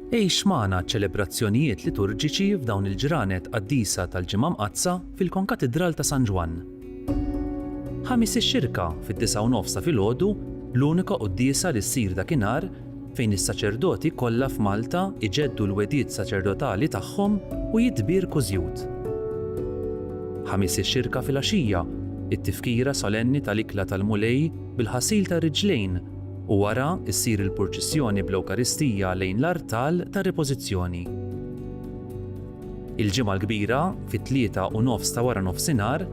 Ejx magħna ċelebrazzjonijiet liturġiċi f'dawn il-ġranet qaddisa tal-Ġimgħa Mqazza fil-Konkatedral ta' San Ġwan. Ħamis ix-xirka fid-9:09 filgħodu l-unika qudiesa li ssir dakinhar fejn is-saċerdoti kollha f'Malta iġeddu l-wedijiet saċerdotali tagħhom u jitbierku żjud. Ħamis ix-xirka filgħaxija, it-tifkira solenni tal-ikla tal-mulej bil-ħasil ta' riġlejn u wara ssir il-purċissjoni bl-Ewkaristija lejn l-artal ta' repożizzjoni. Il-ġimgħa l-kbira fit-3:09 ta' wara nofsinhar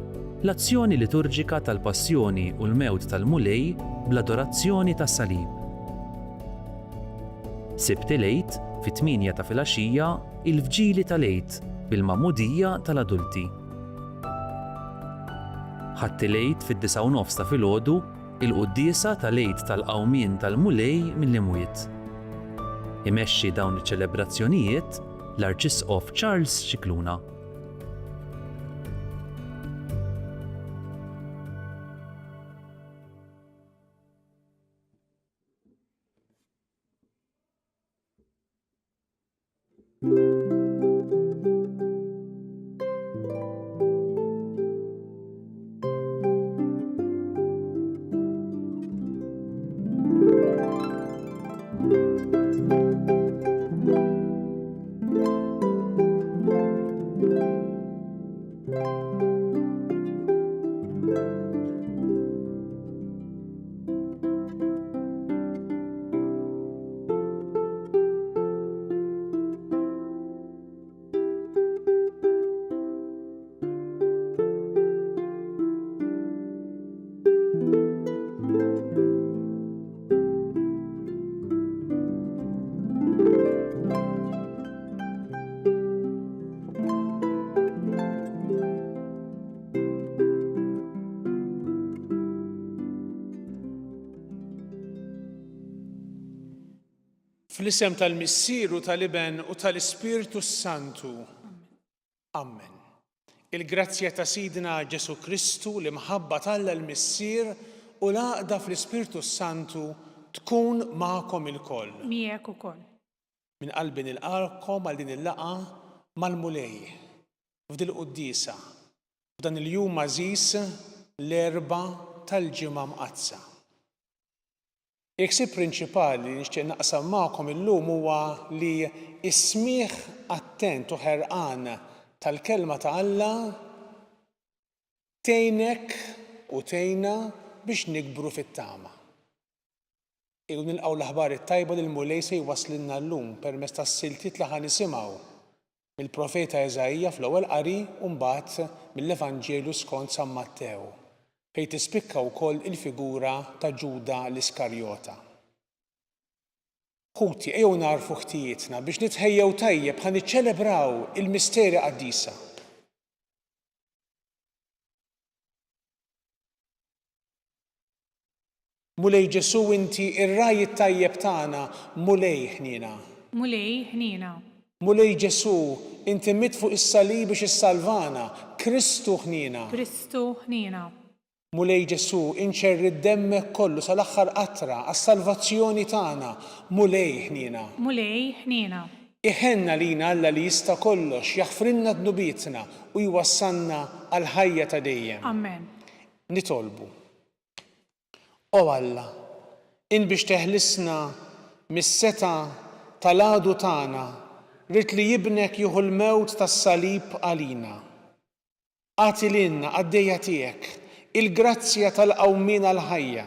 l-azzjoni liturġika tal-Passjoni u l-Mewt tal-Mulej bl-adorazzjoni tas-Salib. Sibt il-Għid fit-8 ta' filgħaxija il-Vġieli tal-Għid bil-Magħmudija tal-Adulti. Ħadd il-Għid fid-9:09 ta' filgħodu il-quddiesa tal-Għid tal-Qawmien tal-Mulej mill-Imwiet. Imexxi dawn iċ-ċelebrazzjonijiet l-Arċisqof Charles Scicluna. Fl-isem tal-Missier u tal-Iben u tal-Ispiritu Santu. Amen. Il-grazzja ta' Sidna Ġesu Kristu li mħabba Alla l-Missier u l-għaqda fl-Ispiritu Santu tkun magħkom ilkoll. Miegħek ukoll. Min qalbi nilqakom għal din il-laqgħa mal-Mulej f'din il-quddiesa f'dan il-jum għażiż l-erba' tal-Ġimgħa Mqazza. Il-ħsieb prinċipali li nixtieq naqsam magħkom illum huwa li s-smigħ attent u ħerqan tal-kelma ta' Alla tgħinek u tgħinna biex nikbru fit-tama. Nilqgħu l-aħbar it-tajba li l-Mulej se jwasslilna llum permezz tas-siltiet li ħanisimgħu mill-Profeta Eżajja fl-ewwel qari u mbagħad mill-Evanġelju skont San Mattew fejn tispikka wkoll il-figura ta' Ġuda l-Iskarjota. Ħuti ejjew narfu ħtijietna biex nitħejjew tajjeb ħa niċċelebraw il-misteri qaddisa. Mulej Ġesu inti ir-raj it-tajjeb tagħna, Mulej ħnina. Mulej ħnina. Mulej Ġesu inti miet fuq is-salib biex issalvana, Kristu ħnina. Kristu ħnina. Mulej Ġesu inċerri d-demmek kollu sal-aħħar qatra għas-salvazzjoni tagħna, Mulej ħnina. Mulej ħnina. Iħenna lina Alla li jista' kollox jaħfrilna dnubietna u jwassalna għal ħajja ta' dejjem. Amen. Nitolbu. O Alla, in biex teħlisna mis-seta tal-għadu tagħna, rid li jibnek jieħu l-mewt tas-salib għalina. Għati lilna għaddejja tiegħek il-grazzja tal-qawmien għall-ħajja.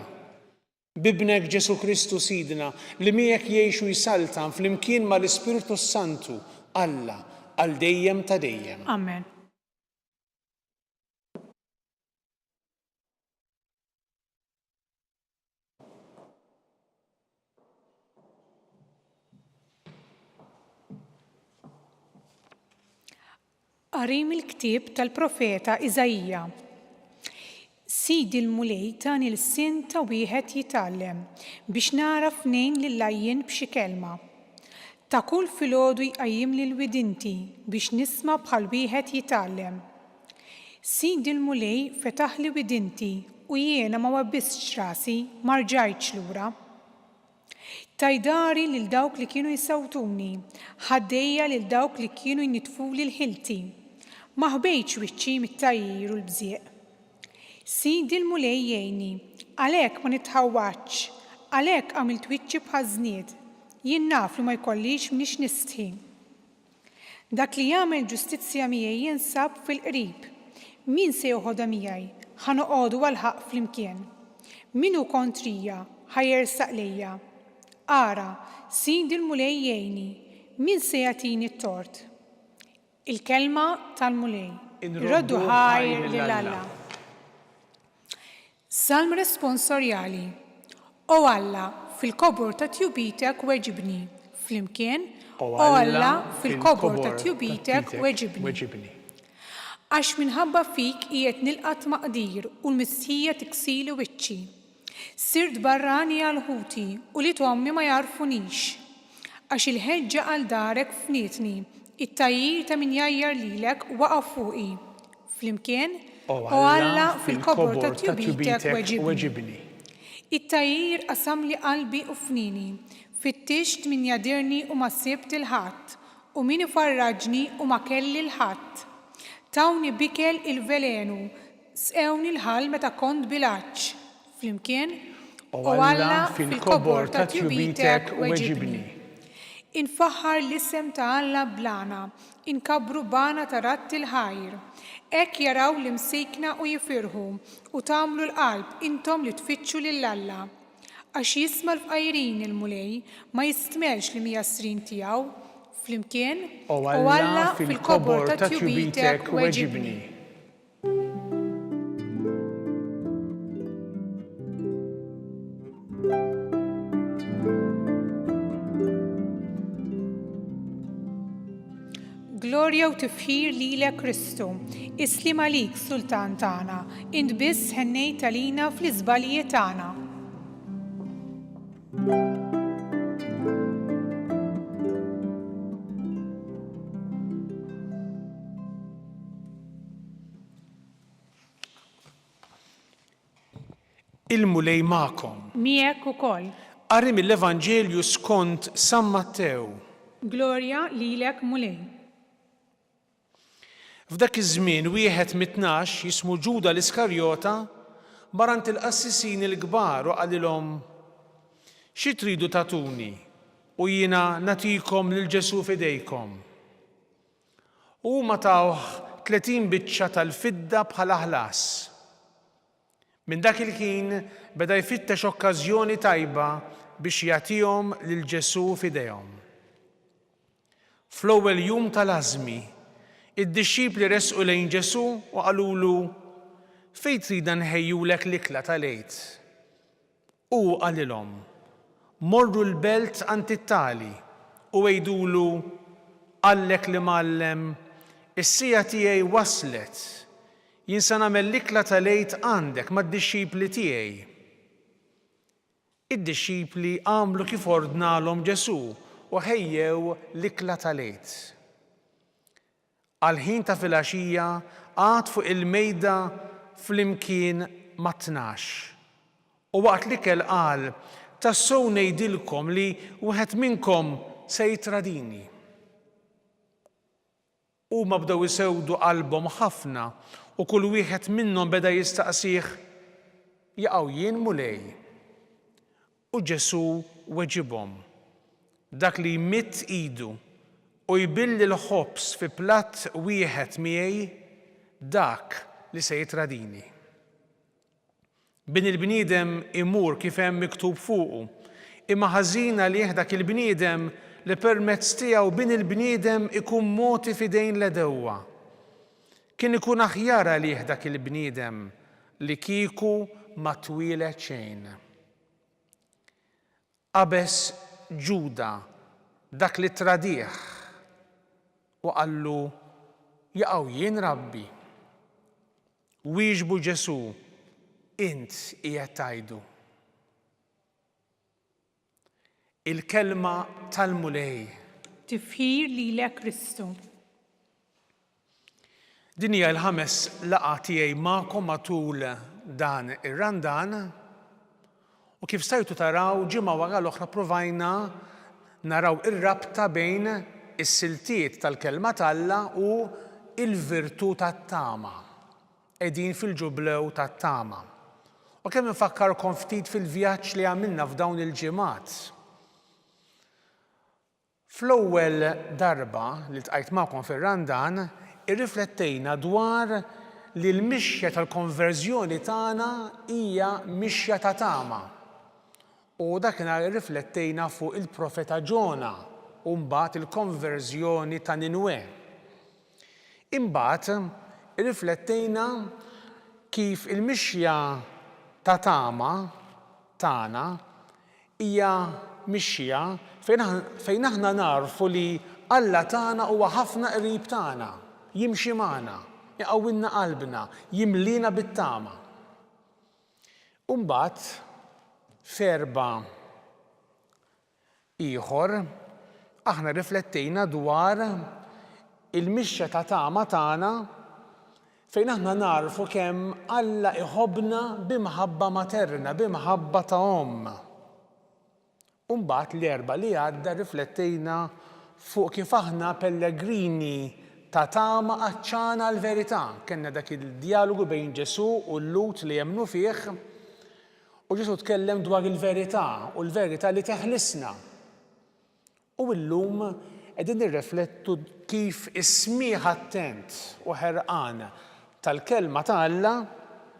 Bibnek Ġesu Kristu Sidna li miegħek jgħixu jsaltan flimkien mal-Ispiritu Santu Alla għal dejjem ta' dejjem. Amen. Qarim il-ktieb tal-Profeta Eżajja. Sidi l-Mulej tani l-sin ta' wieħed jitgħallem biex nara f'nejn lill-għajjin b'xi kelma. Ta' kull filgħodu jqajjim li l-widinti biex nisma' bħal wieħed jitgħallem. Sidi l-Mulej fetaħ li widinti u jiena ma wabbistx rasi ma rġajtx lura. Tajdari lil dawk li kienu jisawtuni, ħaddejja lil dawk li kienu jnitfuli l-ħilti. Ma ħbejtx wiċċi mit-tajjir u l-bżieq. Sidi l-mulej jgħinni, għalhekk ma nitħawwaċ, għalhekk għamilt wiċċi b'ħażniet, jien naf li ma jkollix minix nistħi. Dak li jagħmel ġustizzja miegħi jinsab fil-qrib. Min se joħodha miegħi? Ħanoqogħdu għall-ħaq flimkien. Min hu kontrija ħajersaq lejja. Ara, Sidi l-mulej jgħinni, min se jagħtini t-tort? Il-kelma tal-mulej. Irroddu ħajr lil Alla. Salm responsorjali. O Alla, fil-kobor ta' tjubitek weġibni. Flimkien, O Alla, fil-kobor ta' tjubitek weġibni. Għax minħabba fik qiegħed nilqat maqdir u l-missija tiksili wiċċi. Sirt barrani għal-ħuti u li tommi ma jarfunix. Għax il-ħeġġa għal darek fnietni, it-tajjir ta' min jajjar lilek waqa' fuqi. Flimkien, O Alla, fil-kobor ta' tjubitek weġibni. It-tajjir qasam li qalbi u fnini, fittixt min jadirni u ma sibt il-ħadd, u min ifarraġni u ma kelli l-ħadd. Tawni bikel il-velenu, sqewni l-ħal meta kont bilaċ. Flimkien, O Alla, fil-kobor ta' tjubitek weġibni. Infaħħar l-isem ta' Alla blana, inkabru bana ta' ratti l-ħajr. Ek jaraw l-imsejkna u jifirħu u tagħmlu l-qalb intom li tfittxu lill-Alla. Għax jisma l-fqajrin il-mulej ma jistmelx li mijassrin tiegħu. Flimkien, O Alla, fil-kobor ta' tjubitek weġibni. Glorja u tifħir lilek Kristu, islim għalik Sultan tagħna, int biss ħennejt għalina fl-iżbalji tagħna. Il-mulej magħkom. Miegħek ukoll. Qari mill-Evanġelju skont San Mattew. Glorja lilek mulej. F'dak iż-żmien wieħed mit-tnax jismu Ġuda l-Iskarjota barant il-qassisin il-kbar u qalilhom xi tridu tatuni u jiena nagħtikom lil Ġesu f'idejkom. U huma tawh 30 biċċa tal-fidda bħala ħlas. Minn dak il-ħin beda jfittex okkażjoni tajba biex jagħtihom lil Ġesu f'idejhom. Fl-ewwel jum tal-għażmi, id-dixxipli resqu lejn Ġesu u qalulu fejn trida nħejjulek l-ikla tal-għid. U qalilhom morru l-belt Antittali u għejdulu għallek li mallem is-sija tiegħi waslet. Jien se nagħmel l-ikla tal-għid għandek mad-dixxipli tiegħi. Id-dixxipli għamlu kif ordnalhom Ġesu u ħejjew l-ikla tal-għid. Għal-ħin ta' filgħaxija għad fuq il-mejda flimkien ma' 12. U waqt l-ikel qal tassew ngħidilkom li wieħed minnkom se jitradini. Huma bdew isewdu qalbhom ħafna u kull wieħed minnhom beda jistaqsih jaqgħu jien mulej. U Ġesu weġibhom dak li jmitt idu u jbilli l-ħobs fi platt wieħed miegħi dak li se jitradini. Bin il-bniedem imur kif hemm miktub fuqu, imma ħażina li dak il-bniedem li permezz tiegħu bin il-bniedem ikun moti f'idejn l-edewwa. Kien ikun aħjar għalih dak il-bniedem li kieku ma twilet xejn. Qabes Ġuda dak li tradih u qallu jaqgħu jien Rabbi. Wieġbu Ġesu int qiegħed tgħidu. Il-kelma tal-mulej. Tifħir lilek Kristu. Din hija l-ħames laqgħa tiegħi magħkom matul dan ir-Randan U kif stajtu taraw ġimgħa wara l-oħra provajna naraw ir-rabta bejn is-siltiet tal-kelma tAlla u il-virtù tat-tama. Qegħdin fil-ġublew tat-tama. U kemm infakkarkom ftit fil-vjaġġ li għamilna f'dawn il-ġimgħat. Fl-ewwel darba li ltqajt magħkom fir-Randan, irriflettejna dwar li l-mixja tal-konverżjoni tagħna hija mixja ta' tama. U dakinhar irriflettejna fuq il-profeta Ġona u mbagħad il-konverżjoni ta' Ninwe. Imbagħad irriflettejna kif il-mixja ta' tama tagħna hija mixja fejn aħna narfu li Alla tagħna huwa ħafna qrib tagħna, jimxi magħna, iqawwilna qalbna, jimlina bit-tama. U mbagħad f'erba' ieħor aħna riflettejna dwar il-mixja ta' tama tagħna fejn aħna narfu kemm Alla iħobbna b'imħabba materna, b'imħabba ta' omm. U mbagħad l-erba' li għadda riflettejna fuq kif aħna pellegrini ta' tama għaċċana l-verità. Kenna dak il-dialogu bejn Ġesu u l-Lut li jemmnu fih u Ġesu tkellem dwar il-verità u l-verità li teħlisna. U llum qegħdin nirriflettu kif is-smigħ attent u ħerqan tal-kelma ta' Alla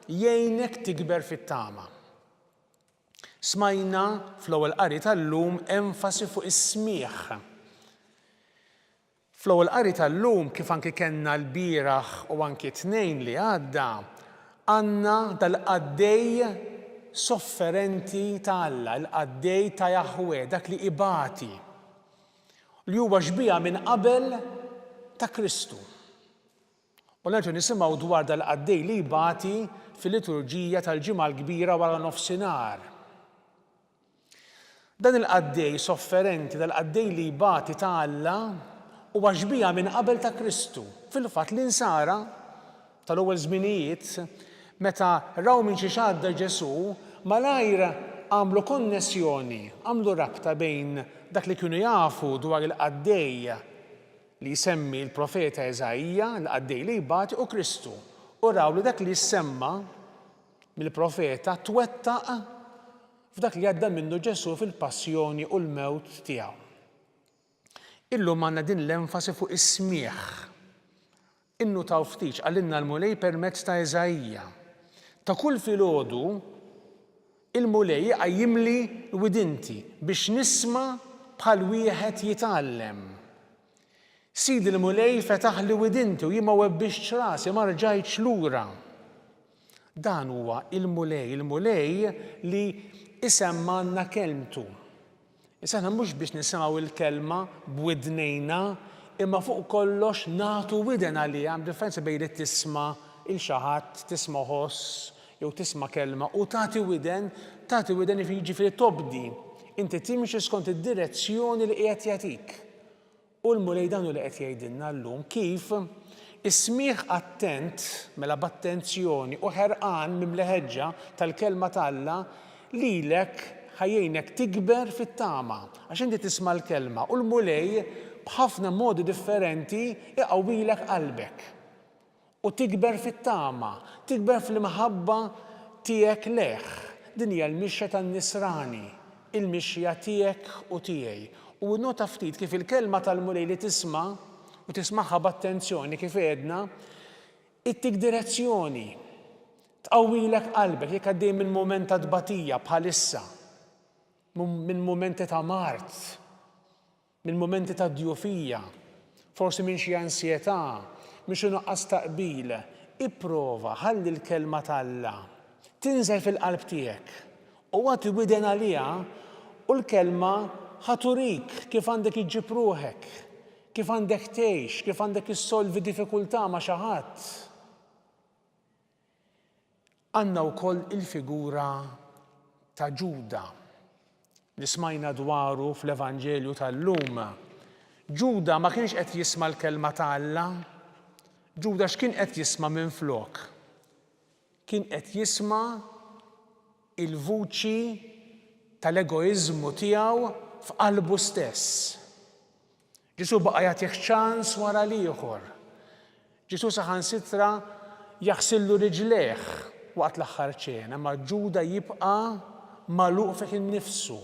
jgħinek tikber fit-tama. Smajna fl-ewwel qari tal-lum enfasi fuq is-smigħ. Fl-ewwel qari tal-lum kif anke kellna l-bieraħ u anke tnejn li għadda għandna dal-qaddej sofferenti ta' Alla, l-qaddej ta' Jahwe, dak li ibati, li huwa xbija minn qabel ta' Kristu. U nerġgħu nisimgħu dwar dal-qaddej li ibati fil-liturġija tal-ġimgħa l-kbira wara nofsinhar. Dan il-qaddej sofferenti, dal-qaddej li ibati ta' Alla huwa xbija minn qabel ta' Kristu. Fil-fatt l-insara tal-ewwel żminijiet meta raw minn xi xadda Ġesu malajr għamlu konnessjoni, għamlu rabta bejn dak li kienu jafu dwar il-qaddej li jsemmi l-profeta Eżajja, l-qaddej li jibati u Kristu. U raw li dak li jsemma mill-profeta twettaq f'dak li għadda minnu Ġesu fil-passjoni u l-mewt tiegħu. Illum għandna din l-enfasi fuq is-smigħ. Innu taw ftit għallinna l-mulej permezz ta' Eżajja. Ta' kull filgħodu il-mulej jimli l-widinti biex nisma' bħal wieħed jitgħallem. Sidi l-mulej fetaħ li widinti u jien ma webbixx rasi, ma rġajtx lura. Dan huwa il-mulej li isemmanna kelmtu. Issa aħna mhux biex nisimgħu il-kelma b'widnejna, imma fuq kollox nagħtu widen għaliha, hemm differenza bejn li tisma' il xi ħadd, tisma' ħoss jew tisma' kelma u tagħti widen jiġifieri tobdi. Inti timxi skont id-direzzjoni li qiegħed jagħtik. U l-mulej dan hu li qed jgħidilna llum kif is-smigħ attent mela b'attenzjoni u ħerqan mimleħeġġa tal-kelma ta' Alla lilek ħajjejnek tikber fit-tama għax inti tisma' l-kelma u l-mulej b'ħafna modi differenti iqawwilek qalbek. U tikber fit-tama, tikber fl-imħabba tiegħek leħ. Din hija l-mixja tan-nisrani, il-mixja tiegħek u tiegħi. U nota ftit kif il-kelma tal-mulej li tisma' u tismagħha b'attenzjoni kif għedna, ittik direzzjoni, tqawwilek qalbek jekk għaddej minn mument ta' tbatija bħalissa, minn mumenti ta' mart, minn mumenti ta' djufija, forsi minn xi ansjetà, minn xi nuqqas taqbil, ipprova ħalli l-kelma ta' Alla tinżel fil-qalb tiegħek u għati widen għaliha u l-kelma ħaturik kif għandek iġġib ruħek, kif għandek tgħix, kif għandek issolvi diffikultà ma' xi ħadd. Għandna wkoll il-figura ta' Ġuda li smajna dwaru fl-Evanġelju tal-lum. Ġuda ma kienx qed jisma' l-kelma ta' Alla. Ġuda x'kien qed jisma' minflok? Kien qed jisma' il-vuċi tal-egoizmu tiegħu f'qalbu stess. Ġesu baqa' jagħtih ċans wara l-ieħor. Ġesu saħansitra jaħsillu riġlejh waqt l-aħħar ċena, ma Ġuda jibqa' magħluq fih innifsu,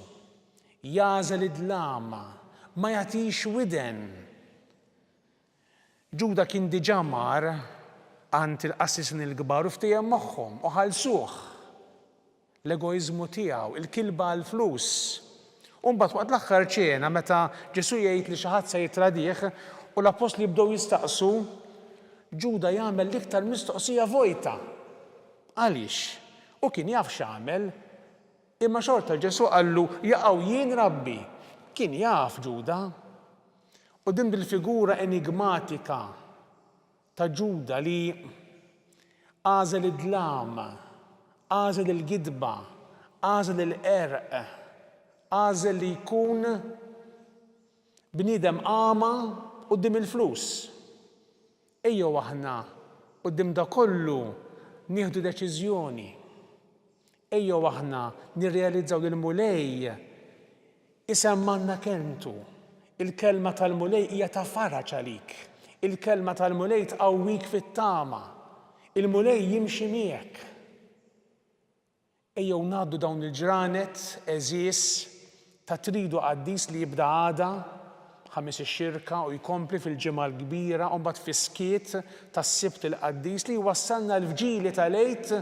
jażel id-dlama, ma jagħtix widen. Ġuda kien diġà mar għand il-qassisin il-kbar u ftehhem magħhom u ħallsuh l-egoizmu tiegħu, il-kilba għall-flus. U mbagħad waqt l-aħħar ċena meta Ġesu jgħid li xi ħadd se jitradih u l-apostli jibdew jistaqsu, Ġuda jagħmel l-iktar mistoqsija vojta. Għaliex? U kien jaf x'għamel, imma xorta Ġesu qallu jaqgħu jien Rabbi. Kien jaf Ġuda. U din bil-figura enigmatika ta' Ġuda li għażel id-dlam, għażel il-gidba, għażel il-qerq, għażel li jkun bniedem qama quddiem il-flus. Ejjew aħna quddiem da kollu nieħdu deċiżjoni. Ejjew aħna nirrealizzaw li l-mulej isemmanna kelmtu. Il-kelma tal-mulej hija ta' faraġ għalik. Il-kelma tal-mulej tqawwik fit-tama. Il-mulej jimxi miegħek. Ejjew ngħaddu dawn il-ġranet eżies ta' tridu qaddis li jibda għada ħames ix-xirka u jkompli fil-ġimgħa l-kbira u mbagħad fis-skiet tas-sibt il-qaddis li jwassalna l-fġieli tal-għid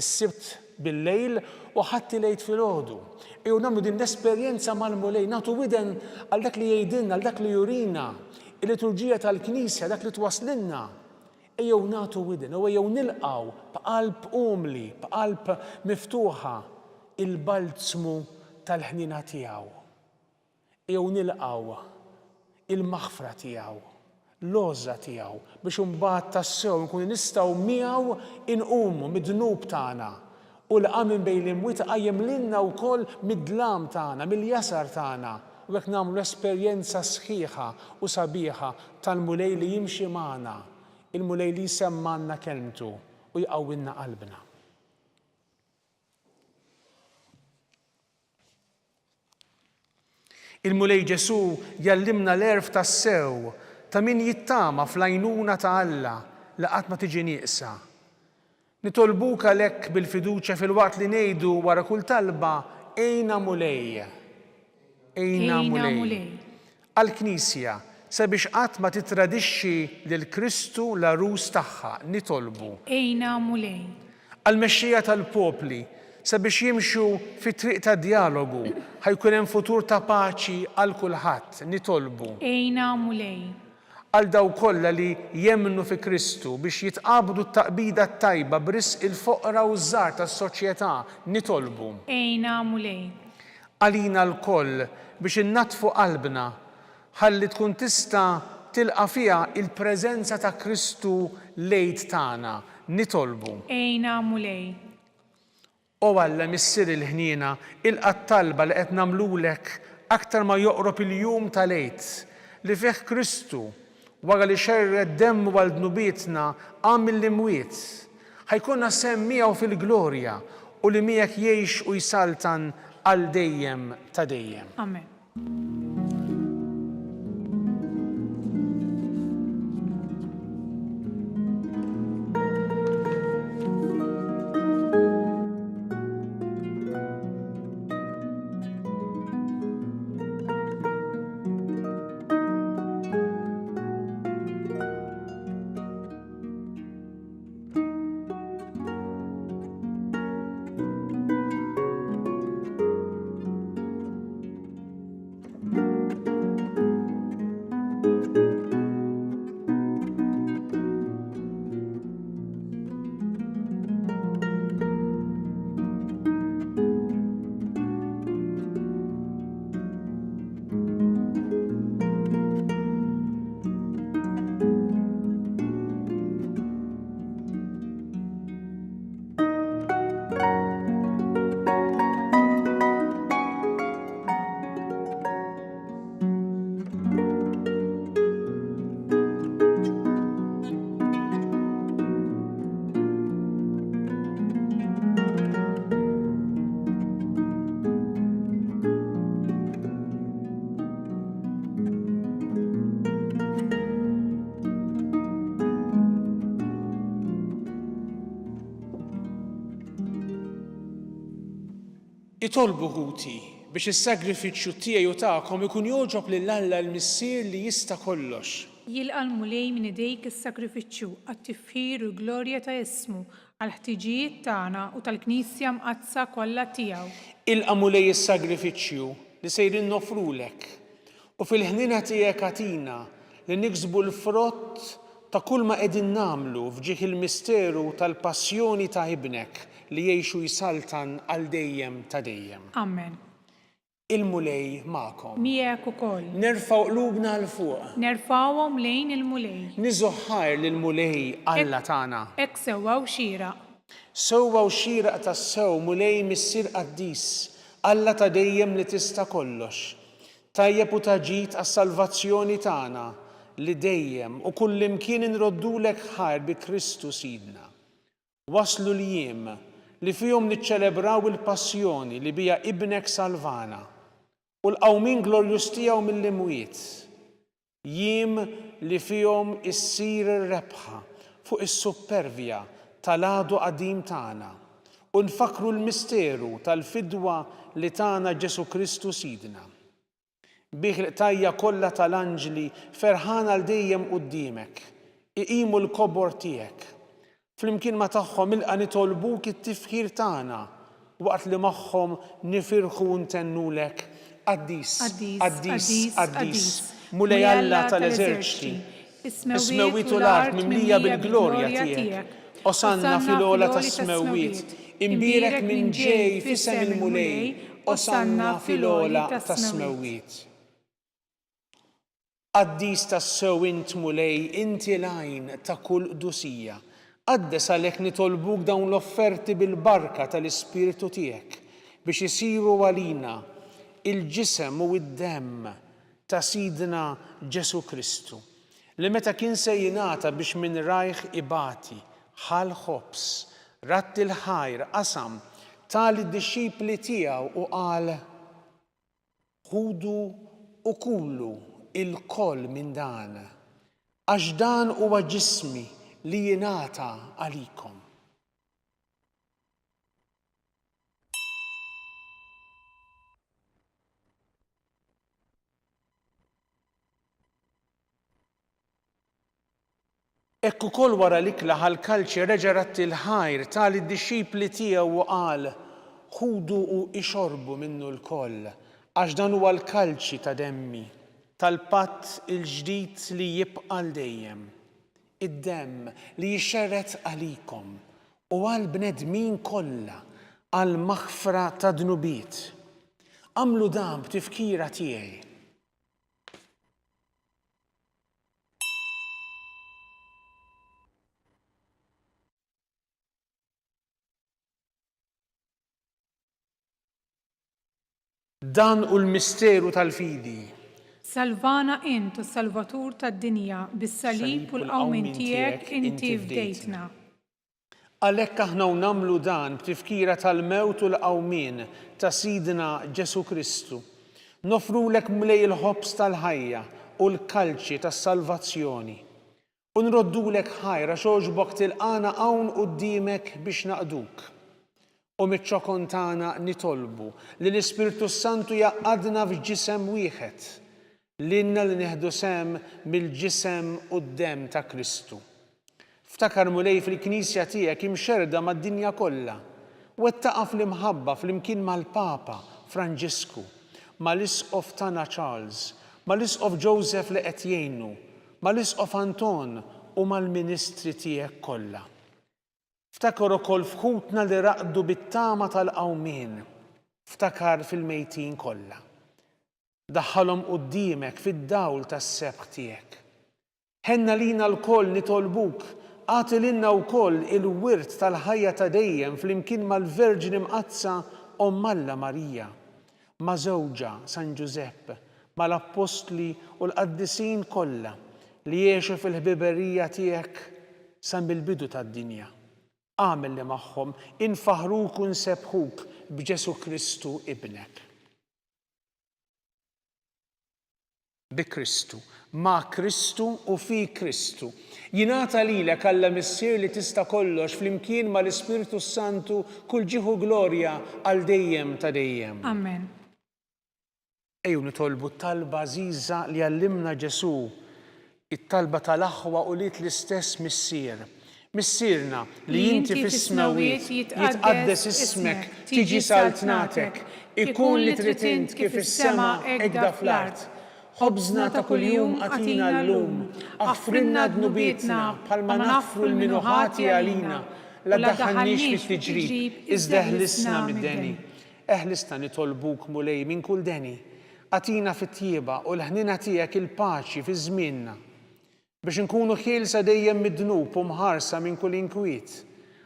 is-sibt bil-lejl u ħadd il-għid filgħodu. Ejjew nagħmlu din l-esperjenza mal-mulej, nagħtu widen għal dak li jgħidilna, għal dak li jurina, il-liturġija tal-Knisja, dak li twassilna. Ejjew nagħtu widen u ejjew nilqgħu b'qalb umli, b'qalb miftuħa il-balzmu tal-ħnina tiegħu. Ejjew nilqgħu il-maħfra tiegħu, l-għoża tiegħu biex imbagħad tassew nkunu nistgħu miegħu inqumu mid-dnub tagħna u l-qa minn bejn l-imwiet qajjem lilna wkoll mid-dlam tagħna, mill-jasar tagħna u hekk nagħmlu esperjenza sħiħa u sabiħa tal-mulej li jimxi magħna, il-mulej li jsemmanna kelmtu u jqawwilna qalbna. Il-mulej Ġesu jallimna l-erf tas-sew ta' min jittama fl-għajnuna ta' Alla li qatt ma tiġi nieqsa. Nitolbuk għalhekk bil-fiduċja fil-waqt li ngħidu wara kull talba ejna mulej. Ejna mulej. Għall-Knisja sabiex qatt ma titradixxi lil Kristu l-arus tagħha nitolbu. Ejna mulej. Għall-mexxija tal-popli sabiex jimxu fit-triq ta' dialogu, ħajkun hemm futur ta' paċi għal kulħadd, nitolbu. Ejna mulej. Għal daw kollha li jemmnu fi Kristu biex jitqabdu t-taqbida tajba b'risq il-foqra u żgħar tas-soċjetà, nitolbu. Ejna mulej. Għalina l-koll biex innatfu qalbna ħalli tkun tista' tilqa' fiha il-preżenza ta' Kristu lejt tagħna, nitolbu. Ejna mulej. U Alla missier il-ħniena il-qattalba li qed nagħmlulek aktar ma joqrob il-jum tal-għid li fih Kristu wara li xerred demm għal dnubietna qam mill-imwiet ħajkunna semmiegħu fil-glorja u li miegħek jgħix u jsaltan għal dejjem ta' dejjem. Amen. itolbu ħuti biex is-sagrifiċċju tiegħi u tagħkom ikun jogħġob lill-Alla l-Missier li jista' kollox. Jilqa' l-mulej minn idejk is-sagrifiċċju għat-tifħir u glorja ta' ismu għall-ħtiġijiet tagħna u tal-Knisja mqazza kollha tiegħu. Ilqa' mulej is-sagrifiċċju li sejrin nofrulek u fil-ħnina tiegħek għatina li niksbu l-frott ta' kull ma qegħdin nagħmlu fġieħ il-misteru tal-passjoni ta' ibnek li jgħixu jsaltan għal dejjem ta' dejjem. Amen. Il-mulej magħkom. Miegħek ukoll. Nerfgħu qlubna l fuq. Nerfgħuhom lejn il-mulej. Niżoħħar lill-mulej Alla tagħna. Hekk sewwa u xieraq. Sewwa u xieraq tas-sew mulej missier Qaddis, Alla ta' dejjem li tista' kollox. Tajjeb u taġid għas-salvazzjoni tagħna li dejjem u kullimkien inroddulek ħajr bi Kristu Sidna. Waslu l-jiem li fihom niċċelebraw il-passjoni li bija ibnek salvana u l-qawmin glorjus tiegħu mill-imwiet. Jiem li fihom issir ir-rebħa fuq is-supervja tal-għadu qadim tagħna u nfakru l-misteru tal-fidwa li tagħna Ġesu Kristu Sidna. Bih l-qtajja kollha tal-anġli ferħana l dejjem quddiemek, iqimu l-kobor tiegħek. Flimkien ma tagħhom ilqa' nitolbuk it-tifħir tagħna waqt li magħhom nifirħu ntennulek Qaddis, Qaddis, Qaddis, mulej Alla tal-eżerċiti, is-smewwiet u l-art mimlija bil-glorja tiegħek. Osanna fil-ogħla tas-smewwiet, imbierek minn ġej f'isem il-mulej, osanna fil-ogħla tas-smewwiet. Qaddis tas-sew int mulej, inti l-għajn ta' kull qdusija. Qaddes għalhekk nitolbuk dawn l-offerti bil-barka tal-Ispiritu tiegħek biex isiru għalina il-ġisem u id-demm ta' Sidna Ġesu Kristu li meta kien se jingħata biex minn rajħ ibati ħal ħobs ratt il-ħajr qasam tal id-dixxipli tiegħu u qal ħudu u kullu il-koll minn dan għax dan huwa ġismi li jingħata għalikom. Hekk ukoll wara l-ikla ħall-kalċi reġa' ratt il-ħajr tal id-dixxipli tiegħu u qal ħudu u ixorbu minnu l-koll għax dan huwa l-kalċi ta' demmi tal-patt il-ġdid li jibqa' l dejjem. Id-demm li jixxerret għalikom u għal bnedmin kollha għal maħfra ta' dnubiet. Għamlu dan b'tifkira tiegħi. Dan u l-misteru tal-fidi. Salvana int u salvatur tad-dinja bis-salib u l-qawmin tiegħek inti fdejtna. Għalhekk aħna nagħmlu dan b'tifkira tal-mewt u l-qawmien ta' Sidna Ġesu Kristu. Nofrulek mlej il-ħobs tal-ħajja u l-kalċi tas-salvazzjoni. U nroddulek ħajra xogħġbok tilqana hawn quddiemek biex naqduk. U miċ-ċokon tagħna nitolbu li l-Ispiritu Santu jaqgħadna f'ġisem wieħed lilna li nieħdu sem mill-ġisem u d-demm ta' Kristu. Ftakar mulej fil-Knisja tiegħek imxerda mad-dinja kollha u wettaqa' fl-imħabba flimkien mal-Papa Franġisku, mal-Isqof tagħna Charles, mal-Isqof Joseph li qed jgħinu, mal-Isqof Anton u mal-Ministri tiegħek kollha. Ftakar ukoll f'ħutna li raqdu bit-tama tal-qawmien, ftakar fil-mejtin kollha. Daħħalhom quddiemek fid-dawl tas-sebħ tiegħek. Ħenna lina l-koll nitolbuk, għati lilna wkoll il-wirt tal-ħajja ta' dejjem flimkien mal-Verġini mqazza Omm Alla Marija, ma' żewġa San Giuseppe, mal-Apostli u l-Qaddisin kollha li jgħixu fil-ħbiberija tiegħek sa mill-bidu tad-dinja. Għamel li magħhom infaħruk u nsebħuk b'Ġesu Kristu ibnek. Bi Kristu ma' Kristu u fi Kristu. Jingħata lilek Alla missier li tista' kollox flimkien mal-Ispirtu Santu kull ġieħu glorja għal dejjem ta' dejjem. Amen. Ejju nitolbu talba żgħiża li għallimna Ġesu, it-talba tal-aħwa u liet l-istess missier. Missierna li inti fis-smawiet jitqaddes ismek, tiġi saltnatek, ikun li trid int kif is-sema hekk fl-art. Ħobżna ta' kuljum għatina llum, aħfrinna dnubietna bħalma naħfru l-minuħati għalina, la daħħalniex fit-tiġrib, iżda eħlisna mid-deni. Eħlisna nitolbuk mulej minn kull deni, għatina fit-tjieba u l-ħnina tiegħek il-paċi fi żmienna biex nkunu ħielsa dejjem mid-dnub u mħarsa minn kull inkwiet.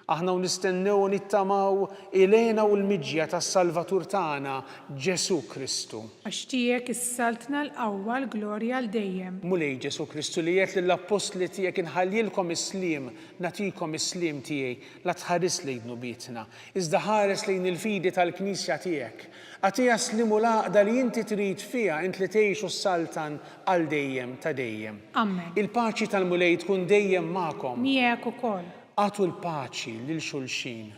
Aħna nistennew u nittamaw ilena u l-miġja tas-Salvatur tagħna Ġesu Kristu. Għax tiegħek issaltna l-qawwa l-glorja l dejjem. Mulej Ġesu Kristu li jgħid lill-apostli tiegħek inħallilkom is-sliem, nagħtikom is-sliem tiegħi, la tħares lejn dnubietna, iżda ħares lejn il-fidi tal-Knisja tiegħek. Għatija slimu laqda li inti trid fiha int li tgħixu s-saltan għal dejjem ta' dejjem. Amen. Il-paċi tal-mulej tkun dejjem magħkom. Miegħek ukoll. Għatu l-paċi lil xulxin.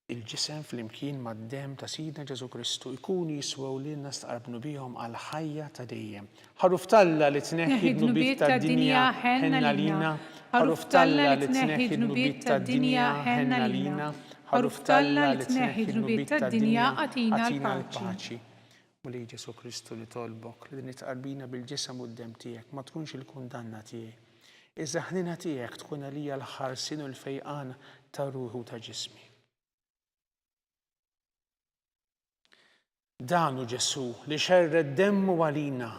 Il-ġisem flimkien mad-dem ta' Sidna Ġesu Kristu jkunu jiswew lilna staqarbnu bihom għal ħajja ta' dejjem. Ħaruf Talla li tneħħi d-nubiet tad-dinja ħenna lina. Ħaruf Talla li tneħħi d-nubiet tad-dinja ħenna lina. Ħaruf Talla li tneħħi d-nubiet tad-dinja għatina l-paċi. Mulej Ġesu Kristu li tolbok li nitqarbina bil-ġisem u d-dem tiegħek ma tkunx il-kundanna tiegħi. Iżda ħnina tiegħek tkun għalija l-ħarsin u l-fejqan ta' ruħu ta' ġismi. Danu Ġesu li xerred demmu għalina,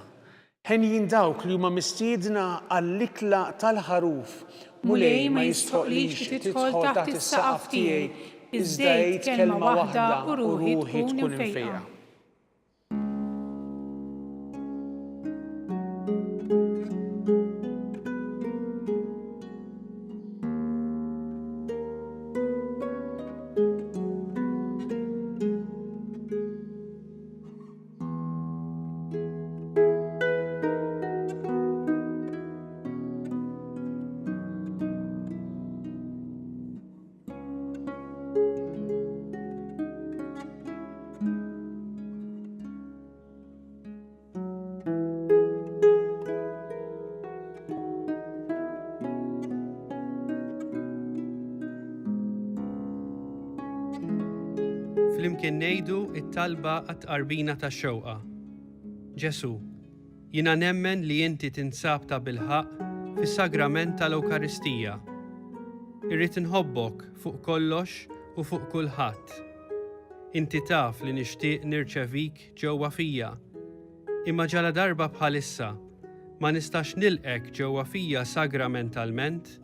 ħenjin dawk li huma mistiedna għall-ikla tal-ħaruf, mulej ma jistħoqlix tidħol taħt is-saqaf tiegħi, iżda jgħid kelma waħda u ruħi tkun infejqa. Flimkien ngħidu t-talba għat-tqarbina tax-xewqa. Ġesu, jiena nemmen li inti tinsab ta' bilħaq fis-sagrament tal-Ewkaristija. Irrid inħobbok fuq kollox u fuq kulħadd. Inti taf li nixtieq nirċevik ġewwa fija, imma ġala darba bħalissa ma nistax nilqek ġewwa fija sagramentalment,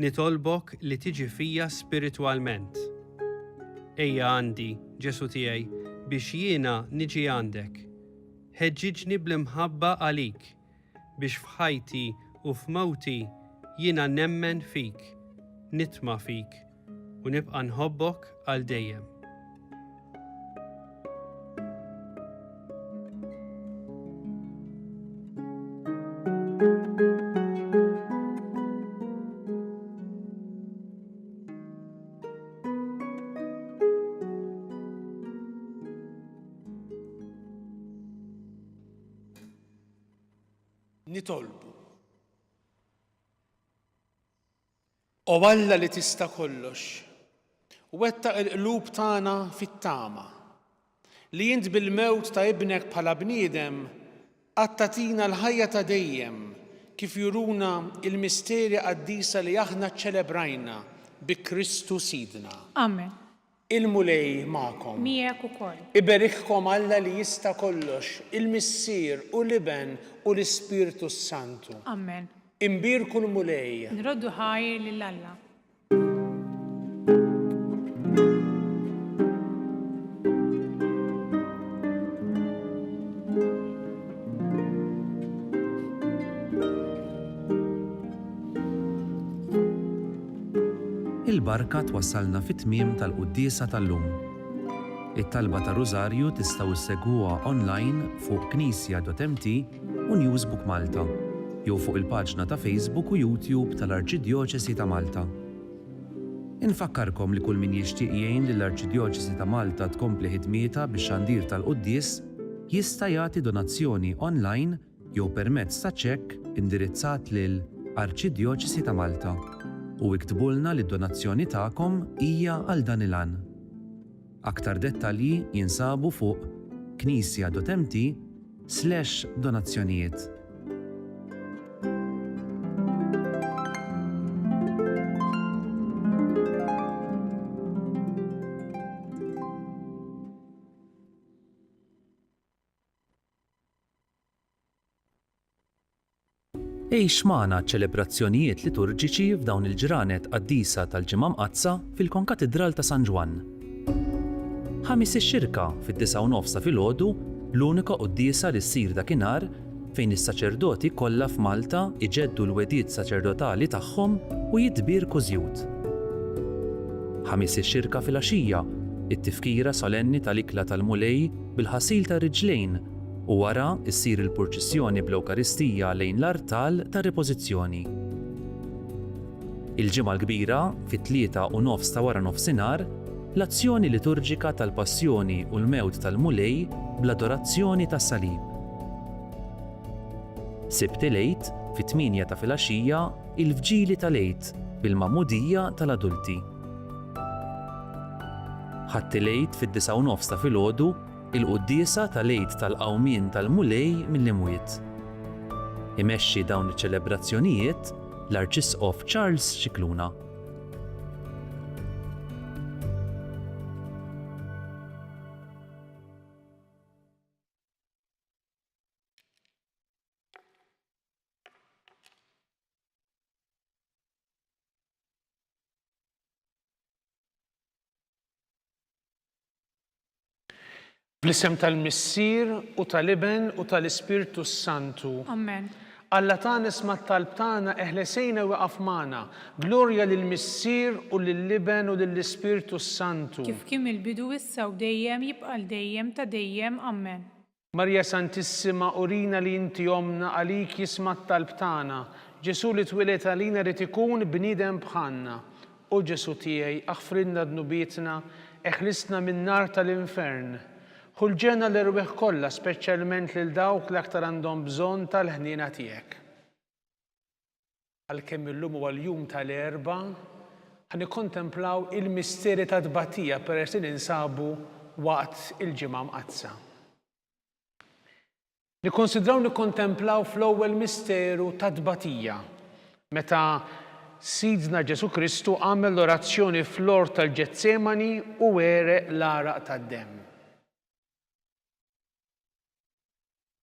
nitolbok li tiġi fija spiritwalment. Ejja għandi, Ġesu tiegħi, biex jiena niġi għandek. Ħeġġiġni bl-imħabba għalik, biex f'ħajti u f'mewti jiena nemmen fik, nitma' fik u nibqa' nħobbok għal dejjem. Nitolbu. O Alla li tista' kollox, wettaq il-qlub tagħna fit-tama, li int bil-mewt ta' ibnek bħala bniedem għattatina l-ħajja ta' dejjem kif juruna il-misterja qaddisa li aħna ċċelebrajna bi Kristu Sidna. Amen. Il-mulej magħkom. Miegħek ukoll. Iberikkom Alla li jista' kollox, il-Missier u l-Iben u l-Ispirtu Santu. Amen. Imbirku l-mulej. Nroddu ħajr lil Alla. Il-barka twassalna fit-tmiem tal-quddiesa tal-lum. It-talba ta' Rożarju tistgħu issegwuha online fuq knisja.mt u Newsbook Malta, jew fuq il-paġna ta' Facebook u YouTube tal-Arċidjoċesi ta' Malta. Infakkarkom li kull min jixtieq jgħin lill-Arċidjoċesi ta' Malta tkompli ħidmietha bix-xandir tal-Qudies jista' jagħti donazzjoni online jew permezz ta' ċekk indirizzat lil Arċidjoċesi ta' Malta u iktbulna li d-donazzjoni tagħkom hija għal dan il-għan. Aktar dettalji jinsabu fuq knisja.mt/donazzjonijiet. Ejx magħna ċelebrazzjonijiet liturġiċi f'dawn il-ġranet qaddisa tal-Ġimgħa Mqazza fil-Konkatedral ta' San Ġwan. Ħamis ix-xirka fid-9:09 filgħodu l-unika qudiesa li ssir dakinhar fejn is-saċerdoti kollha f'Malta iġeddu l-wedijiet saċerdotali tagħhom u jitbir kużjud. Ħamis ix-xirka filgħaxija, it-tifkira solenni tal-ikla tal-mulej bil-ħasil ta' riġlejn u wara ssir il-purċissjoni bl-Ewkaristija lejn l-artal ta' ripożizzjoni. Il-ġimgħa l-kbira fit-3:09 ta' wara nofsinhar l-azzjoni liturġika tal-Passjoni u l-Mewt tal-Mulej bl-adorazzjoni tas-Salib. Sibt il-Għid fit-8 ta' filgħaxija il-Fġieli tal-Għid bil-Magħmudija tal-Adulti. Ħadd il-Għid fid-9:09 ta' filgħodu il-quddiesa tal-Għid tal-Qawmien tal-Mulej mill-imwiet. Imexxi dawn iċ-ċelebrazzjonijiet l-Arċisqof Charles Scicluna. Bl-isem tal-Missier u tal-Iben u tal-Ispirtu Santu. Amen. Alla tagħna isma' t-talb tagħna eħlesejna waqaf magħna. Glorja lill-Missier u lill-Iben u lill-Ispirtu Santu. Kif kien il-bidu issa u dejjem jibqa' l-dejjem ta' dejjem. Amen. Marja Santissima, urina li inti omna għalik jisma' t-talb tagħna. Ġesu li twilet għalina rid ikun bniedem bħalna. U Ġesu tiegħi aħfrilna dnubietna, eħlisna min-nar tal-infern. Ħulġenna l-irwieħ kollha, speċjalment lil dawk li aktar għandhom bżonn tal-ħniena tiegħek. Għalkemm illum huwa l-jum tal-Erba' ħannikkontemplaw il-mistieri ta' tbatija peress li ninsabu waqt il-Ġimgħa Mqazza. Nikkonsidraw nikkontemplaw fl-ewwel misteru ta' tbatija meta Sidna Ġesu Kristu għamel l-orazzjoni fl-ort tal-Ġetsemani u wereq l-għaraq tad-demm.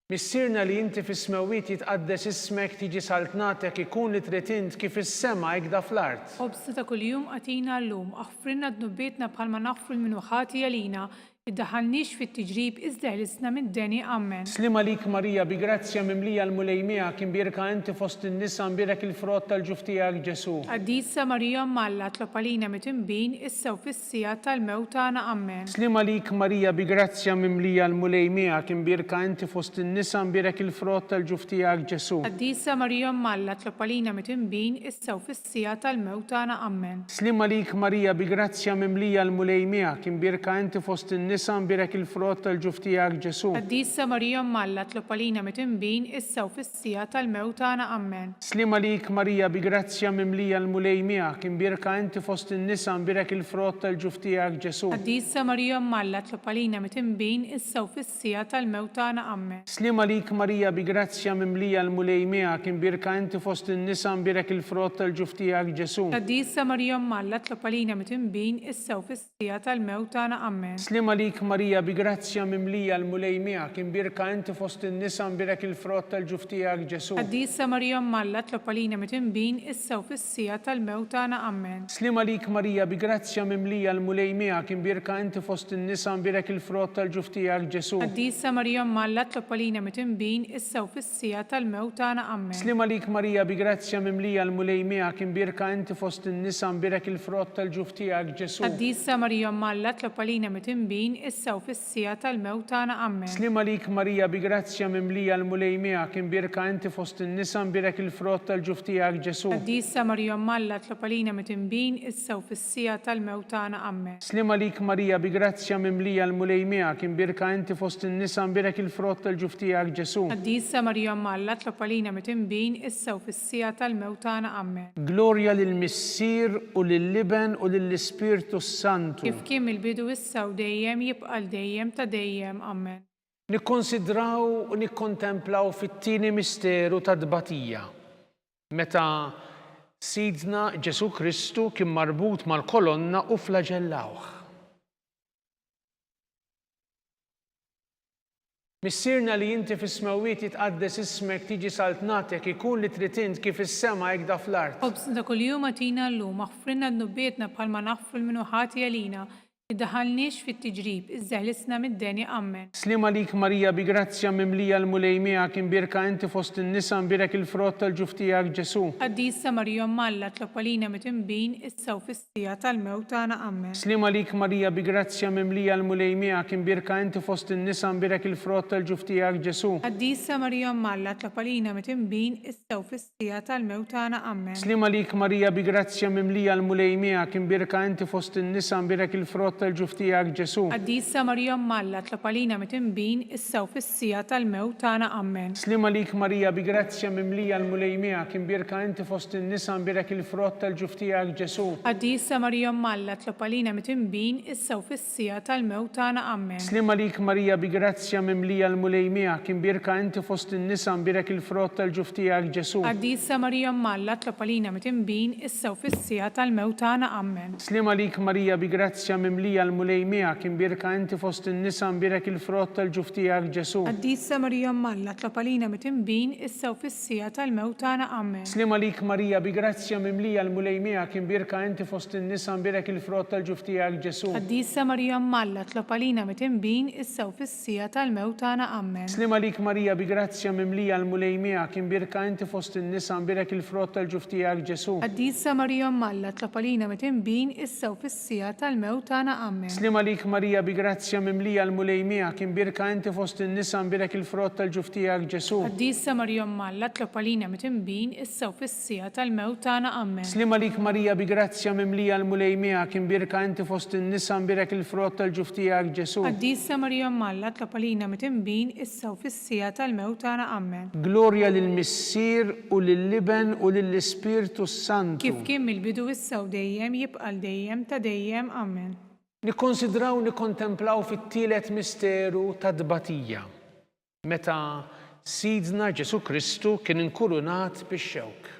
Missierna li inti fis-smewwiet jitqaddes ismek tiġi saltnatek ikun li trid int kif is-sema hekk fl-art. Obsta ta' kuljum għatina llum, aħfrilna dnubietna bħalma naħfru l-minuħati għalina, iddaħħalniex fit-tiġrib iżda ħlisna mid-deni. Amen. Slima lik Marija bi grazzja mimlija l-mulej miegħek imbierka inti fost in-nisa imbierek il-frott tal-ġuf tiegħek Ġesu. Qaddisa Marija Malla tlob għalina mitinbin issa u fis-sija tal-mewt tagħna. Amen. Slima lik Marija bi grazzja mimlija l-mulej miegħek imbierka inti fost in-nisa imbierek il-frott tal-ġuf tiegħek Ġesu. Qaddisa Marija Malla tlob għalina mitinbin issa u fis-sija tal-mewt tagħna. Amen. Slima lik Marija bi grazzja mimlija l-mulej miegħek imbierka inti fost in-nisa imbierek il-frott tal-ġuf tiegħek Ġesu. Qaddisa Marija Malla tlob għalina mitinbin issa u fis-sija tal-mewt tagħna. Amen. Slima lik Marija bi grazzja mimlija l-mulej miegħek imbierka inti fost in-nisa imbierek il-frott tal-ġuf tiegħek Ġesu. Qaddisa Marija Malla tlob għalina mitinbin issa u fis-sija tal-mewt tagħna. Amen. Slima lik Marija bi grazzja mimlija l-mulej miegħek imbierka inti fost in-nisa imbierek il-frott tal-ġuf tiegħek Ġesu. Qaddisa Marija Malla tlob għalina mitinbin issa u fis-sija tal-mewt tagħna. Amen. Slima lik Marija bi grazzja mimlija l-mulej miegħek imbierka inti fost in-nisa imbierek il-frott tal-ġuf tiegħek Ġesu. Qaddisa Marija Malla tlob għalina mitinbin issa u fis-sija tal-mewt tagħna. Amen. Slima lik Marija bi grazzja mimlija l-mulej miegħek imbierka inti fost in-nisa imbierek il-frott tal-ġuf tiegħek Ġesu. Qaddisa Marija Malla tlob għalina mitinbin issa u fis-sija tal-mewt tagħna. Amen. Slima lik Marija bi grazzja mimlija l-mulej miegħek imbierka inti fost in-nisa imbierek il-frott tal-ġuf tiegħek Ġesu. Qaddisa Marija Malla tlob għalina mitinbin issa u fis-sija tal-mewt tagħna. Amen. Slima lik Marija bi grazzja mimlija l-mulej miegħek imbirka inti fost in-nisa imbirek il-frott tal-ġuf tiegħek Ġesu. Qaddisa Marija Malla tlob għalina mit-tinbin issa u fis-sija tal-mewt tagħna. Amen. Slima lik Marija bi grazzja mimlija l-mulej miegħek imbirka inti fost in-nisa imbirek il-frott tal-ġuf tiegħek Ġesu. Qaddisa Marija Malla tlob għalina mit-tinbin issa u fis-sija tal-mewt tagħna. Amen. Glorja lill-Missier u lill-Liben u lill-Ispirtu Santu. Kif kien mill-bidu issa u dejjem jibqa' dejjem ta' dejjem. Amen. Nikkonsidraw u nikkontemplaw fit-tieni misteru ta' dbatija. Meta Sidna Ġesu Kristu kien marbut mal-kolonna u flagellawh. Missierna li inti fis-smawiet jitqaddes ismek tiġi saltnatek ikun li trid int kif is-sema hekk da fl-art. Obsna kuljum atina llum aħfrilna d-nubbietna bħalma naħfru l-minuħati għalina. Iddaħalniex fit-tiġrib, iżżeħlisna mid-deni. Amen. Slima lik Marija bi grazzja mimlija l-mulej miegħek imbirka inti fost in-nisa imbirek il-frott tal-ġuf tiegħek Ġesu. Qaddisa Marija Malla tlob għalina mit-tinbin issa u fis-sija tal-mewt tagħna. Amen. Slima lik Marija bi grazzja mimlija l-mulej miegħek imbirka inti fost in-nisa imbirek il-frott tal-ġuf tiegħek Ġesu. Qaddisa Marija Malla tlob għalina mit-tinbin issa u fis-sija tal-mewt tagħna. Amen. Slima lik Marija bi grazzja mimlija l-mulej miegħek imbirka inti fost in-nisa imbirek il-frott tal-ġuf tiegħek Ġesu. Qaddisa Marija Malla tlob għalina mit-tinbin issa u fis-sija tal-mewt tagħna. Amen. Slima lik Marija bi grazzja mimlija l-mulej miegħek imbirka inti fost in-nisa imbirek il-frott tal-ġuf tiegħek Ġesu. Qaddisa Marija Malla tlob għalina mit-tinbin issa u fis-sija tal-mewt tagħna. Amen. Slima lik Marija bi grazzja mimlija l-mulej miegħek imbirka inti fost in-nisa imbirek il-frott tal-ġuf tiegħek Ġesu. Qaddisa Marija Malla tlob għalina mit-tinbin issa u fis-sija tal-mewt tagħna. Amen. Slima lik Marija bi grazzja mimlija l-mulej miegħek imbirka inti fost in-nisa imbirek il-frott tal-ġuf tiegħek Ġesu. Qaddisa Marija Malla tlob għalina mit-tinbin issa u fis-sija tal-mewt tagħna. Amen. Slima lik Marija bi grazzja mimlija l-mulej miegħek imbirka inti fost in-nisa imbirek il-frott tal-ġuf tiegħek Ġesu. Qaddisa Marija Malla tlob għalina mit-tinbin issa u fis-sija tal-mewt tagħna. Amen. Slima lik Marija bi grazzja mimlija l-mulej miegħek imbirka inti fost in-nisa imbirek il-frott tal-ġuf tiegħek Ġesu. Qaddisa Marija Malla tlob għalina mit-tinbin issa u fis-sija tal-mewt tagħna. Amen. Slima lik Marija bi grazzja mimlija l-mulej miegħek imbirka inti fost in-nisa imbirek il-frott tal-ġuf tiegħek Ġesu. Qaddisa Marija Malla tlob għalina mit-tinbin issa u fis-sija tal-mewt tagħna. Amen. Slima lik Marija bi grazzja mimlija l-mulej miegħek imbirka inti fost in-nisa imbirek il-frott tal-ġuf tiegħek Ġesu. Qaddisa Marija Malla tlob għalina mit-tinbin issa u fis-sija tal-mewt tagħna. Amen. Glorja lill-Missier u lill-Liben u lill-Ispirtu Santu. Kif kien mill-bidu issa u dejjem jibqa' dejjem ta' dejjem. Amen. Nikkonsidraw nikkontemplaw fit-tielet misteru ta' dbatija. Meta Sidna Ġesu Kristu kien inkurunat bix-xewk.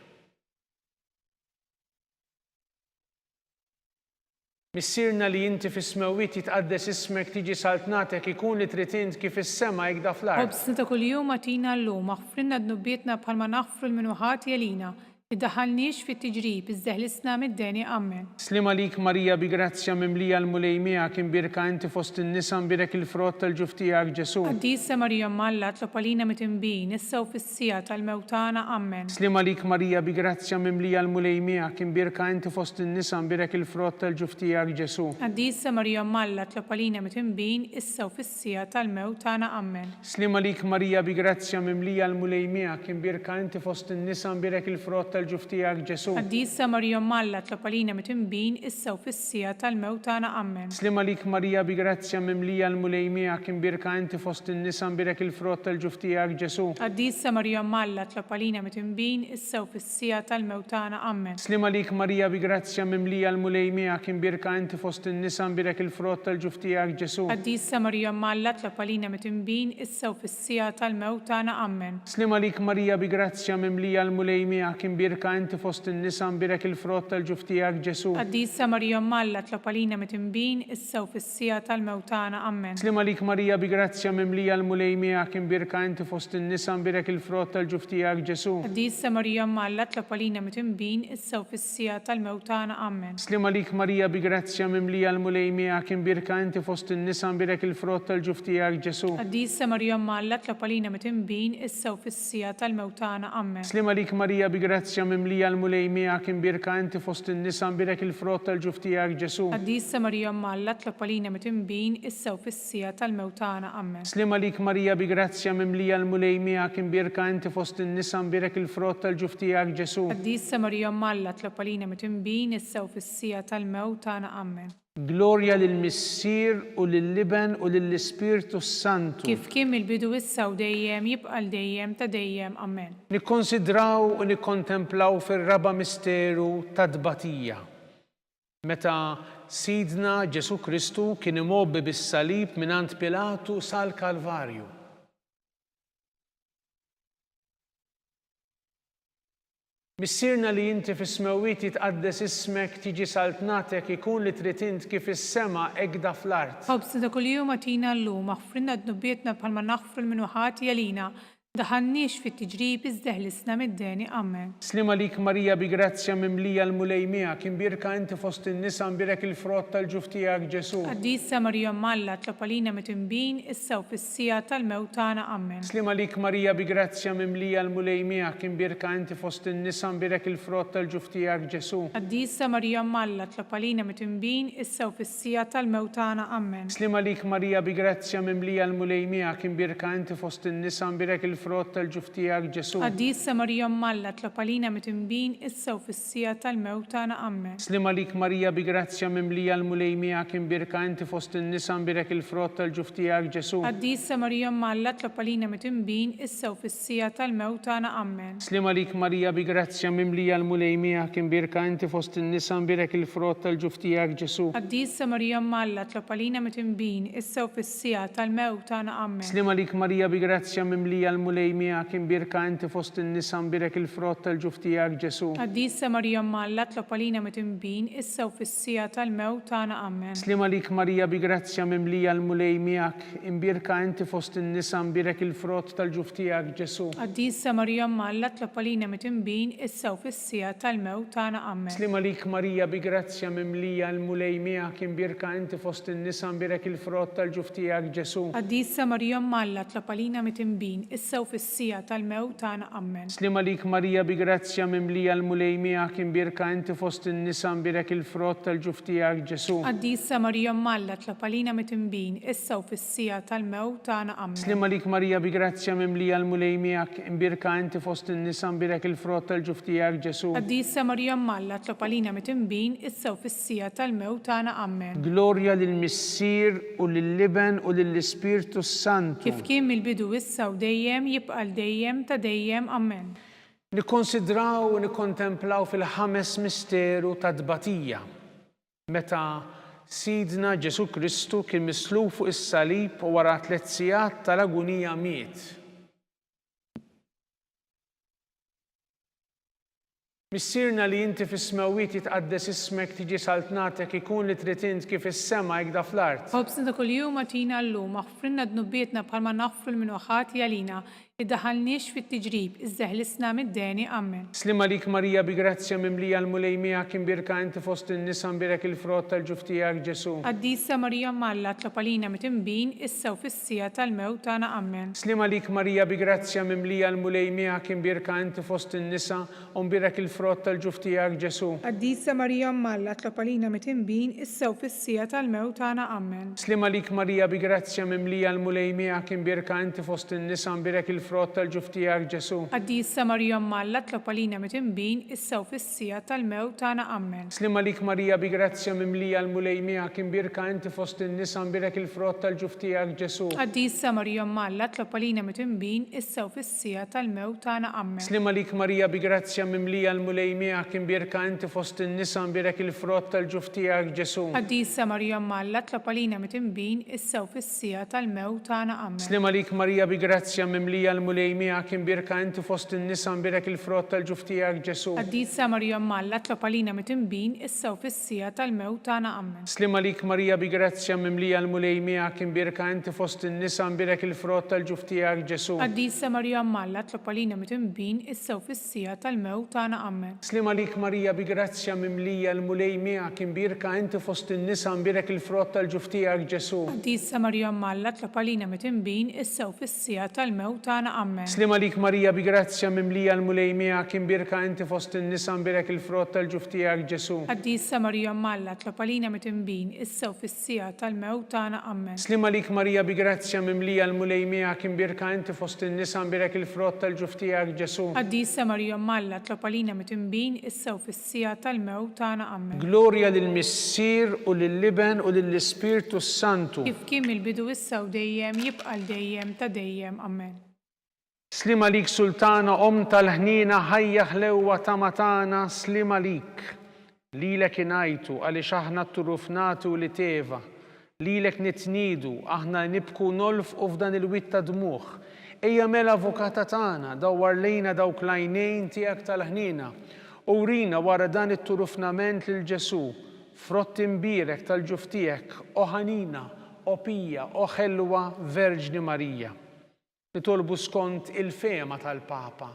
Missierna li inti fis-smawiet jitqaddes ismek tiġi saltnatek ikun li trid int kif is-sema hekk da fl-art. Obsna ta' kuljum atina llum aħfrilna d-nubbietna bħalma naħfru l-minuħati għalina. Iddaħalniex fit-tiġrib, iżżeħlisna mid-deni. Amen. Slima lik Marija bi grazzja mimlija l-mulej miegħek imbirka inti fost in-nisa imbirek il-frott tal-ġuf tiegħek Ġesu. Qaddisa Marija Malla tlob għalina mit-tinbin issa u fis-sija tal-mewt tagħna. Amen. Slima lik Marija bi grazzja mimlija l-mulej miegħek imbirka inti fost in-nisa imbirek il-frott tal-ġuf tiegħek Ġesu. Qaddisa Marija Malla tlob għalina mit-tinbin issa u fis-sija tal-mewt tagħna. Amen. Slima lik Marija bi grazzja mimlija l-mulej miegħek imbirka inti fost in-nisa imbirek il-frott tal-ġuf tiegħek Ġesu. Qaddisa Marija Malla tlob għalina mit-tinbin issa u fis-sija tal-mewt tagħna. Amen. Slima lik Marija bi grazzja mimlija l-mulej miegħek imbirka inti fost in-nisa imbirek il-frott tal-ġuf tiegħek Ġesu. Qaddisa Marija Malla tlob għalina mit-tinbin issa u fis-sija tal-mewt tagħna. Amen. Slima lik Marija bi grazzja mimlija l-mulej miegħek imbirka inti fost in-nisa imbirek il-frott tal-ġuf tiegħek Ġesu. Qaddisa Marija Malla tlob għalina mit-tinbin issa u fis-sija tal-mewt tagħna. Amen. Slima lik Marija bi grazzja mimlija l-mulej miegħek imbirka inti fost in-nisa imbirek il-frott tal-ġuf tiegħek Ġesu. Qaddisa Marija Malla tlob għalina mit-tinbin issa u fis-sija tal-mewt tagħna. Amen. Slima lik Marija bi grazzja mimlija l-mulej miegħek imbirka inti fost in-nisa imbirek il-frott tal-ġuf tiegħek Ġesu. Qaddisa Marija Malla tlob għalina mit-tinbin issa u fis-sija tal-mewt tagħna. Amen. Slima lik Marija bi grazzja mimlija l-mulej miegħek imbirka inti fost in-nisa imbirek il-frott tal-ġuf tiegħek Ġesu. Qaddisa Marija Malla tlob għalina mit-tinbin issa u fis-sija tal-mewt tagħna. Amen. Slima lik Marija bi grazzja bigrazzja mimlija l-mulej miegħek imbirka inti fost in-nisa imbirek il-frott tal-ġuf tiegħek Ġesu. Qaddisa Marija Malla tlob għalina mitimbin issa u fis-sija tal-mewt tagħna. Amen. Slim għalik Marija bigrazzja mimlija l-mulej miegħek imbirka inti fost in-nisa imbirek il-frott tal-ġuf tiegħek Ġesu. Qaddisa Marija Malla tlob għalina mitimbin issa u fis-sija tal-mewt tagħna. Amen. Glorja lill-Missier u lill-Liben u lill-Ispirtu Santu. Kif kien il-bidu issa u dejjem jibqa' dejjem ta' dejjem. Amen. Nikkonsidraw u nikkontemplaw fir-raba misteru ta' tbatija. Meta Sidna Ġesu Kristu kien imobbi bis-salib mingħand Pilatu sal-Kalvarju. Missierna li inti fis-smewwiet jitqaddes ismek tiġi saltnatek ikun li trid int kif is-sema hekk fl-art. Ħobsna kuljum għatina llum aħfrilna dnubbietna bħalma naħfru l-minuħati għalina. Daħannix fit-tiġrib iżdeħlisna mid-deni. Amen. Slim għalik Marija bigrazzja mimlija l-mulej miegħek imbirka inti fost in-nisa imbirek il-frott tal-ġuf tiegħek Ġesu. Qaddisa Marija Malla tlob għalina mitimbin issa u fis-sija tal-mewt tagħna. Amen. Slim għalik Marija bigrazzja mimlija l-mulej miegħek imbirka inti fost in-nisa imbirek il-frott tal-ġuf tiegħek Ġesu. Qaddisa Marija Malla tlob għalina mitimbin issa u fis-sija tal-mewt tagħna. Amen. Slim għalik Marija bigrazzja mimlija l-mulej miegħek imbirka inti fost in-nisa imbirek il-frott tal-ġuf tiegħek Ġesu. Qaddisa Marija Malla tlob għalina mitimbin issa u fis-sija tal-mewt tagħna. Amen. Slim għalik Marija bigrazzja mimlija l-mulej miegħek imbirka inti fost in-nisa imbirek il-frott tal-ġuf tiegħek Ġesu. Qaddisa Marija Malla tlob għalina mitimbin issa u fis-sija tal-mewt tagħna. Amen. Slim għalik Marija bigrazzja mimlija l-mulej miegħek imbirka inti fost in-nisa imbirek il-frott tal-ġuf tiegħek Ġesu. Qaddisa Marija Malla tlob għalina mitimbin issa u fis-sija tal-mewt tagħna. Amen. Slim għalik Marija bigrazzja mimlija l-mulej miegħek imbirka inti fost in-nisa imbirek il-frott tal-ġuf tiegħek Ġesu. Qaddisa Marija Malla tlob għalina mitimbin issa u fis-sija tal-mewt tagħna. Amen. Slim għalik Marija bigrazzja mimlija l-mulej miegħek imbirka inti fost in-nisa imbirek il-frott tal-ġuf tiegħek Ġesu. Qaddisa Marija Malla tlob għalina mitimbin issa u fis-sija tal-mewt tagħna. Amen. Slim għalik Marija bigrazzja mimlija l-mulej miegħek imbirka inti fost in-nisa imbirek il-frott tal-ġuf tiegħek Ġesu. Qaddisa Marija Malla tlob għalina mitimbin issa u fis-sija tal-mewt tagħna. Amen. Slim għalik Marija bigrazzja mimlija l-mulej miegħek imbirka inti fost in-nisa imbirek il-frott tal-ġuf tiegħek Ġesu. Qaddisa Marija Malla tlob għalina mitimbin issa u fis-sija tal-mewt tagħna. Amen. Slim għalik Marija bigrazzja mimlija l-mulej miegħek imbirka inti fost in-nisa imbirek il-frott tal-ġuf tiegħek Ġesu. Qaddisa Marija Malla tlob għalina mitimbin issa u fis-sija tal-mewt tagħna. Amen. Glorja lill-Missier u lill-Liben u lill-Ispirtu Santu. Kif kien mill-bidu issa u dejjem jibqa' dejjem ta' dejjem. Amen. Nikkonsidraw u nikkontemplaw fil-ħames misteru ta' tbatija. Meta Sidna Ġesu Kristu kien mislub fuq is-salib u wara 3 sigħat tal-agunija miet. Missierna li inti fis-smewwiet jitqaddes ismek tiġi saltnatek ikun li trid int kif is-sema hekk fl-art. Ħobsna kuljum għatina llum aħfrilna dnubbietna bħalma naħfru l-minuħati għalina. Iddaħalniex fit-tiġrib iżdeħlisna mid-deni. Amen. Slim għalik Marija bigrazzja mimlija l-mulej miegħek imbirka inti fost in-nisa imbirek il-frott tal-ġuf tiegħek Ġesu. Qaddisa Marija Malla tlob għalina mitimbin issa u fis-sija tal-mewt tagħna. Amen. Slim għalik Marija bigrazzja mimlija l-mulej miegħek imbirka inti fost in-nisa u imbirek il-frott tal-ġuf tiegħek Ġesu. Qaddisa Marija Malla tlob għalina mitimbin issa u fis-sija tal-mewt tagħna. Amen. Slim għalik Marija bigrazzja mimlija l-mulej miegħek imbirka inti fost in-nisa imbirek il-frott tal-ġuf tiegħek Ġesu. Qaddisa Marija Malla tlob għalina mitimbin issa u fis-sija tal-mewt tagħna. Amen. Slim għalik Marija bigrazzja mimlija l-mulej miegħek imbirka inti fost in-nisa imbirek il-frott tal-ġuf tiegħek Ġesu. Qaddisa Marija Malla tlob għalina mitimbin issa u fis-sija tal-mewt tagħna. Amen. Slim għalik Marija bigrazzja mimlija l-mulej miegħek imbirka inti fost in-nisa imbirek il-frott tal-ġuf tiegħek Ġesu. Qaddisa Marija Malla tlob għalina mitimbin issa u fis-sija tal-mewt tagħna. Amen. Slim għalik Marija bigrazzja mimlija l-mulej miegħek imbirka inti fost in-nisa imbirek il-frott tal-ġuf tiegħek Ġesu. Qaddisa Marija Malla tlob għalina mitimbin issa u fis-sija tal-mewt tagħna. Amen. Slim għalik Marija bigrazzja mimlija l-mulej miegħek imbirka inti fost in-nisa imbirek il-frott tal-ġuf tiegħek Ġesu. Qaddisa Marija Malla tlob għalina mitimbin issa u fis-sija tal-mewt tagħna. Amen. Slim għalik Marija bigrazzja mimlija l-mulej miegħek imbirka inti fost in-nisa imbirek il-frott tal-ġuf tiegħek Ġesu. Qaddisa Marija Malla tlob għalina mitimbin issa u fis-sija tal-mewt tagħna. tagħna. Amen. Slima lik Marija bi grazzja mimlija l-mulej miegħek imbirka inti fost in-nisa imbirek il-frott tal-ġuf tiegħek Ġesu. Qaddisa Marija Malla tlob għalina mit-inbin issa u fis-sija tal-mewt tagħna. Amen. Slima lik Marija bi grazzja mimlija l-mulej miegħek imbirka inti fost in-nisa imbirek il-frott tal-ġuf tiegħek Ġesu. Qaddisa Marija Malla tlob għalina mit-inbin issa u fis-sija tal-mewt tagħna. Amen. Glorja lill-Missier u lill-Liben u lill-Ispirtu Santu. Kif kien mill-bidu issa u dejjem jibqa' dejjem ta' dejjem. Amen. Slima lik Sultana tal-ħnina ħajja ħlewwa ta' matana slima lik. Lilek inajtu għaliex aħna t-turufnatu li teva. Lilek nitnidu aħna nibku nolfqu f'dan il-witt ta' dmuħ. Ejja mela avukata tagħna dawwar lejna dawk l-għajnejn tiegħek tal-ħnina. Urina wara dan it-turufnament lil Ġesu, frott imbirek tal-ġuf tiegħek, o ħanina, o pija, o ħelwa Verġni Marija. Nitolbu skont il-fema tal-Papa.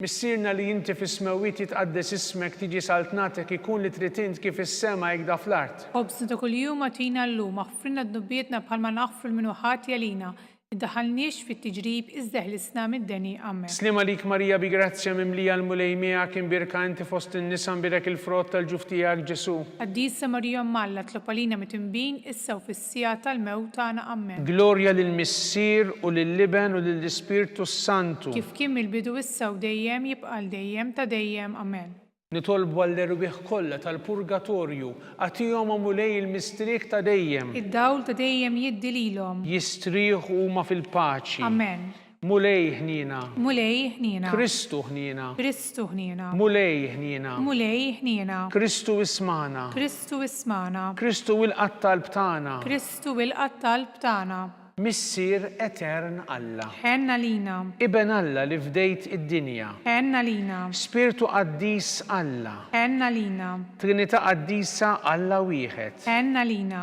Missirna li inti fis-smewit jitqaddes ismek tiġi saltnatek ikun li trid int kif is-sema jekk da fl-art. Obsna ta' kuljum għatina llum aħfrilna d-nubbietna bħalma naħfru l-minuħat jalina. Iddaħalniex fit-tiġrib iżda ħlisna mid-deni. Amen. Slima lik Marija bi grazzja mimlija l-mulej miegħek imbirka inti fost in-nisa imbirek il-frott tal-ġuf tiegħek Ġesu. Qaddisa Marija Malla tlob għalina mit-inbin issa u fis-sija tal-mewt tagħna. Amen. Glorja lill-Missier u lill-Liben u lill-Ispirtu Santu. Kif kien mill-bidu issa u dejjem jibqa' dejjem ta' dejjem. Amen. Nitolbu għall-erbieħ kollha tal-purgatorju għatihom mulej il-mistriek ta' dejjem. Id-dawl ta' dejjem jiddi lilhom. Jistrieħu huma fil-paċi. Amen. Mulej ħnina. Mulej ħnina. Kristu ħnina. Kristu ħnina. Mulej ħnina. Mulej ħnina. Kristu ismana. Kristu ismana. Kristu il-qattal btana. Kristu il-qattal btana. Missier etern Alla. Ħenna lina. Iben Alla li fdejt id-dinja. Ħenna lina. Spiritu qaddis Alla. Ħenna lina. Trinità qaddisa Alla wieħed. Ħenna lina.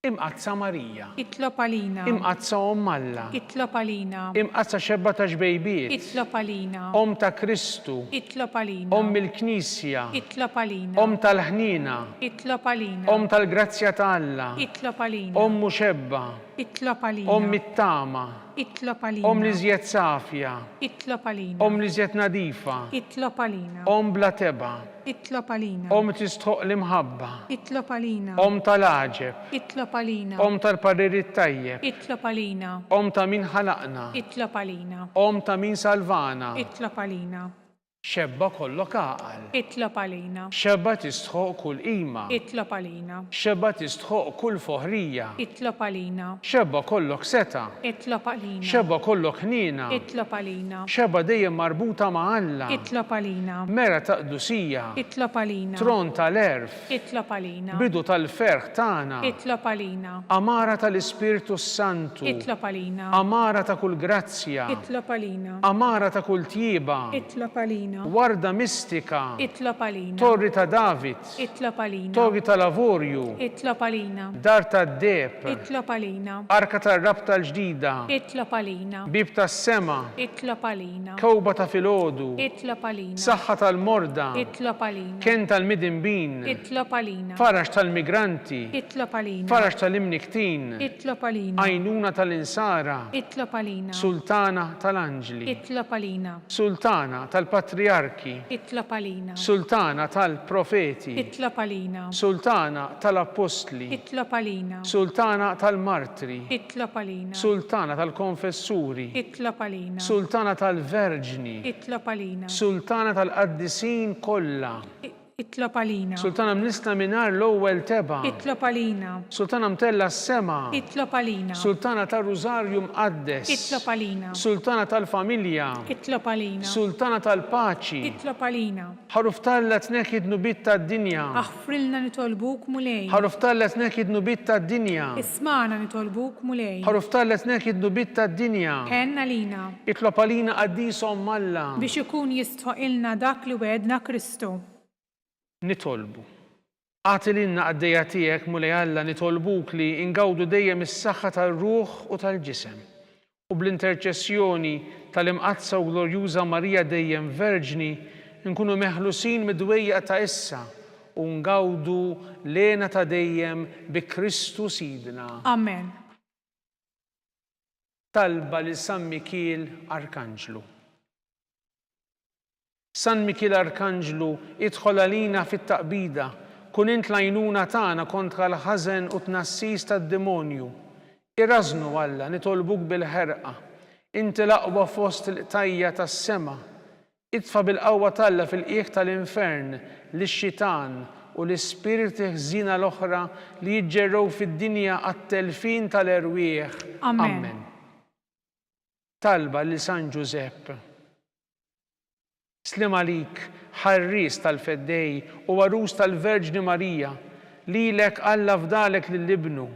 Imqazza Marija. Itlob għalina. Imqazza Alla. Itlob għalina. Imqazza xebba ta' ġbejbiet. Itlob għalina. Ta' Kristu. Itlob għalina. Il-Knisja. Itlob għalina. Tal-ħnina. Itlob għalina. Tal-grazzja ta' Alla. Itlob għalina. Xebba. Itlob għalina. It-tama. Itlob għalina. Li żjed safja. Itlob għalina. Li żjed nadifa. Itlob għalina. Bla teba. Itlob għalina. Tistħoq l-imħabba. Itlob għalina. Tal-aġeb. Itlob għalina. Tal-pariri tajjeb. Itlob għalina. Ta' min ħalaqna. Itlob għalina. Ta' min salvana. Itlob għalina. Xebba kollok għaqal. Itlob għalina. Xebba tistħoq kull qima. Itlob għalina. Xebba tistħoq kull foħrija. Itlob għalina. Xebba kollok seta. Itlob għalina. Xebba kollok ħnina. Itlob għalina. Xebba dejjem marbuta ma' Alla. Itlob għalina. Mera ta' qdusija. Itlob għalina. Tron tal-erf. Itlob għalina. Bidu tal-ferħ tagħna. Itlob għalina. Amara tal-Ispirtu Santu. Itlob għalina. Amara ta' kull grazzja. Itlob għalina. Amara ta' kull tjiba. Itlob għalina. Warda mistika. Itlob għalina. Torri ta' David. Itlob għalina. Torri ta' lavorju. Itlob għalina. Dar ta' deb. Itlob għalina. Arka ta' rabta l-ġdida. Itlob għalina. Bib ta' sema. Itlob għalina. Kawba ta' filodu. Itlob għalina. Saħħa tal-morda. Itlob għalina. Ken tal-midinbin. Itlob għalina. Farax tal-migranti. Itlob għalina. Farax tal-imniktin. Itlob għalina. Għajnuna tal-insara. Itlob għalina. Sultana tal-anġli. Itlob għalina. Sultana tal-patriarki. Itlob għalina. Sultana tal-profeti. Itlob għalina. Sultana tal-apostli. Itlob għalina. Sultana tal-martri. Itlob għalina. Sultana tal-konfessuri. Itlob għalina. Sultana tal-verġni. Itlob għalina. Sultana tal-qaddisin kollha. Itlob għalina. Sultana mnisna minar l-ewwel teba. Itlob għalina. Sultana mtella s-sema. Itlob għalina. Sultana tal-Rużarju mqaddes. Itlob għalina. Sultana tal-familja. Itlob għalina. Sultana tal-paċi. Itlob għalina. Ħaruf tallet nekid nubit tad-dinja. Aħfrilna nitolbuk mulej. Ħaruf tallet nekid nubit tad-dinja. Ismana nitolbuk mulej. Ħaruf tallet nekid nubit tad-dinja. Ħenna lina. Itlob għalina qaddisom Alla. Biex ikun jistħoqilna dak li wedna Kristu. Nitolbu. Għatililna għaddejja tiegħek mulej Alla nitolbuk li ingawdu dejjem is-saħħa tal-ruħ u tal-ġisem. U bl-interċessjoni tal-imqazza u glorjuża Marija dejjem Verġni nkunu meħlusin mid-dwejja ta' issa u ngawdu lena ta' dejjem bi Kristu Sidna. Amen. talba li San Mikiel Arkanġlu. San Mikiel Arkanġlu, idħol għalina fit-taqbida, kun int l-għajnuna tagħna kontra l-ħażen u tnassis tad-demonju. Irrażnu Alla nitolbuk bil-ħerqa, inti l-aqwa fost il-qtajja tas-sema. Idfa bil-qawwa Alla fil-qiegħ tal-infern lix-xitan u l-ispiriti ħżina l-oħra li jiġġerrew fid-dinja għat-telfin tal-erwieħ. Amen. Talba li San Giuseppe. Slim għalik, ħarris tal-feddej u għarus tal-Verġni Marija, lilek Alla fdalek lill-ibnu.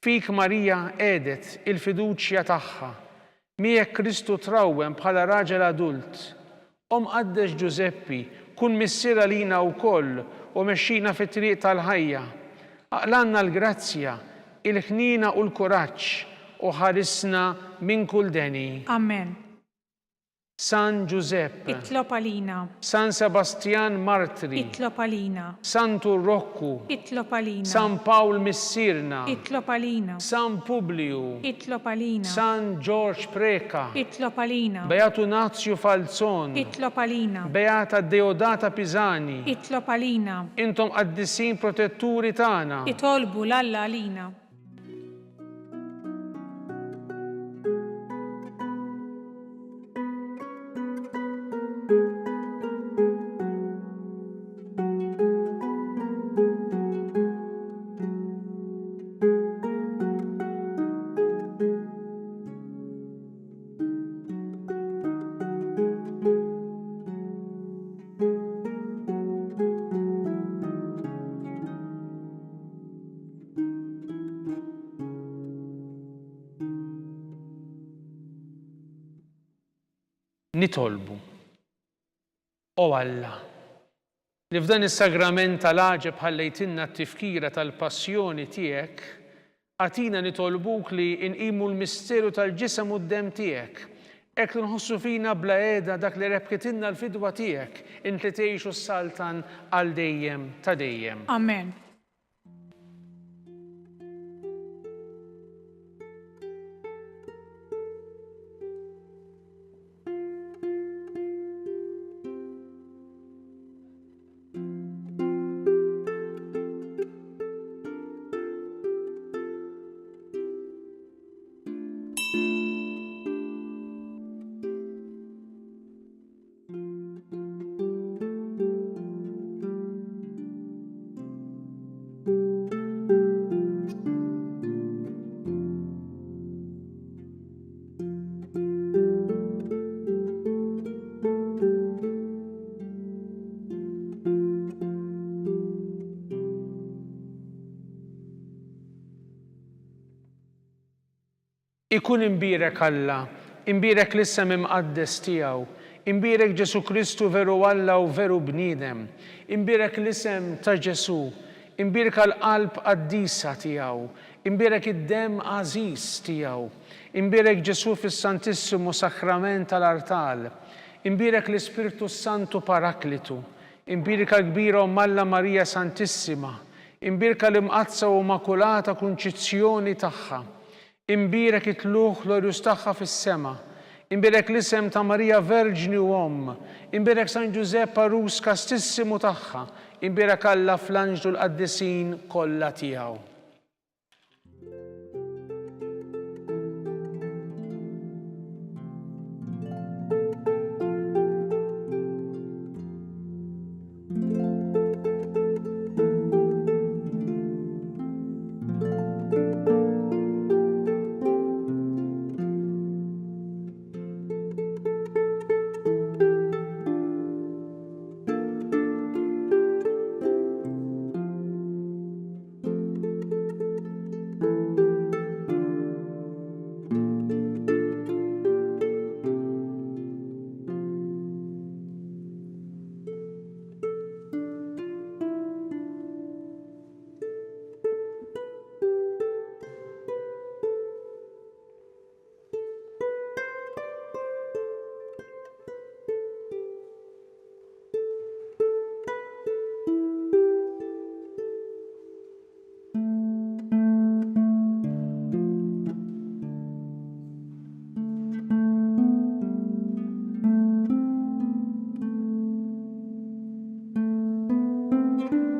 Fik Marija edet il-fiduċja tagħha. Miegħek Kristu trawwem bħala raġel adult. Qaddex Giuseppi, kun missiera lina wkoll u mexxina fit-triq tal-ħajja. Aqlanna l-grazzja, il-ħnina u l-kuraġġ u ħarisna minn kull deni. Amen. San Giuseppe, Itlob għalina. San Sebastian Martri, Itlob għalina. Santu Roccu, Itlob għalina. San Paul Missirna, Itlob għalina. San Publiu, Itlob għalina. San George Preka, Itlob għalina. Beatu Nazio Falzon, Itlob għalina. Beata Deodata Pisani, Itlob għalina. intom qaddisin protetturi tagħna. Itolbu l-Alla għalina. Nitolbu. O Alla, li f'dan is-sagrament tal-għaġeb ħallejtinna t-tifkira tal-passjoni tiegħek, għatina nitolbuk li inqimu l-misteru tal-ġisem u d-dem tiegħek. Hekk li nħossu fina bla qiegħda dak li rebħitilna l-fidwa tiegħek, int li tgħixu s-saltan għal dejjem ta' dejjem. Amen. Ikun imbirek Alla, imbirek l-issem imqaddes tiegħu, imbirek Ġesu Kristu veru Alla u veru bniedem, imbirek l-isem ta' Ġesu, imbirek għall-qalb qaddisa tiegħu, imbirek id-dem għażiż tiegħu, imbirek Ġesu fis-Santissimu Sakrament tal-Artal, imbirek l-Ispirtu Santu Paraklitu, imbirek l-kbira Alla Marija Santissima, imbirek l-imqazza u Immakulata Kunċizzjoni tagħha, imbirek it-tluħ glorjus tagħha fis-sema, imbirek l-isem ta' Marija Verġni u Omm, imbirek San Giuseppe Arus kastissimu tagħha, imbirek Alla fl-anġlu l-qaddisin kollha tiegħu. Amen.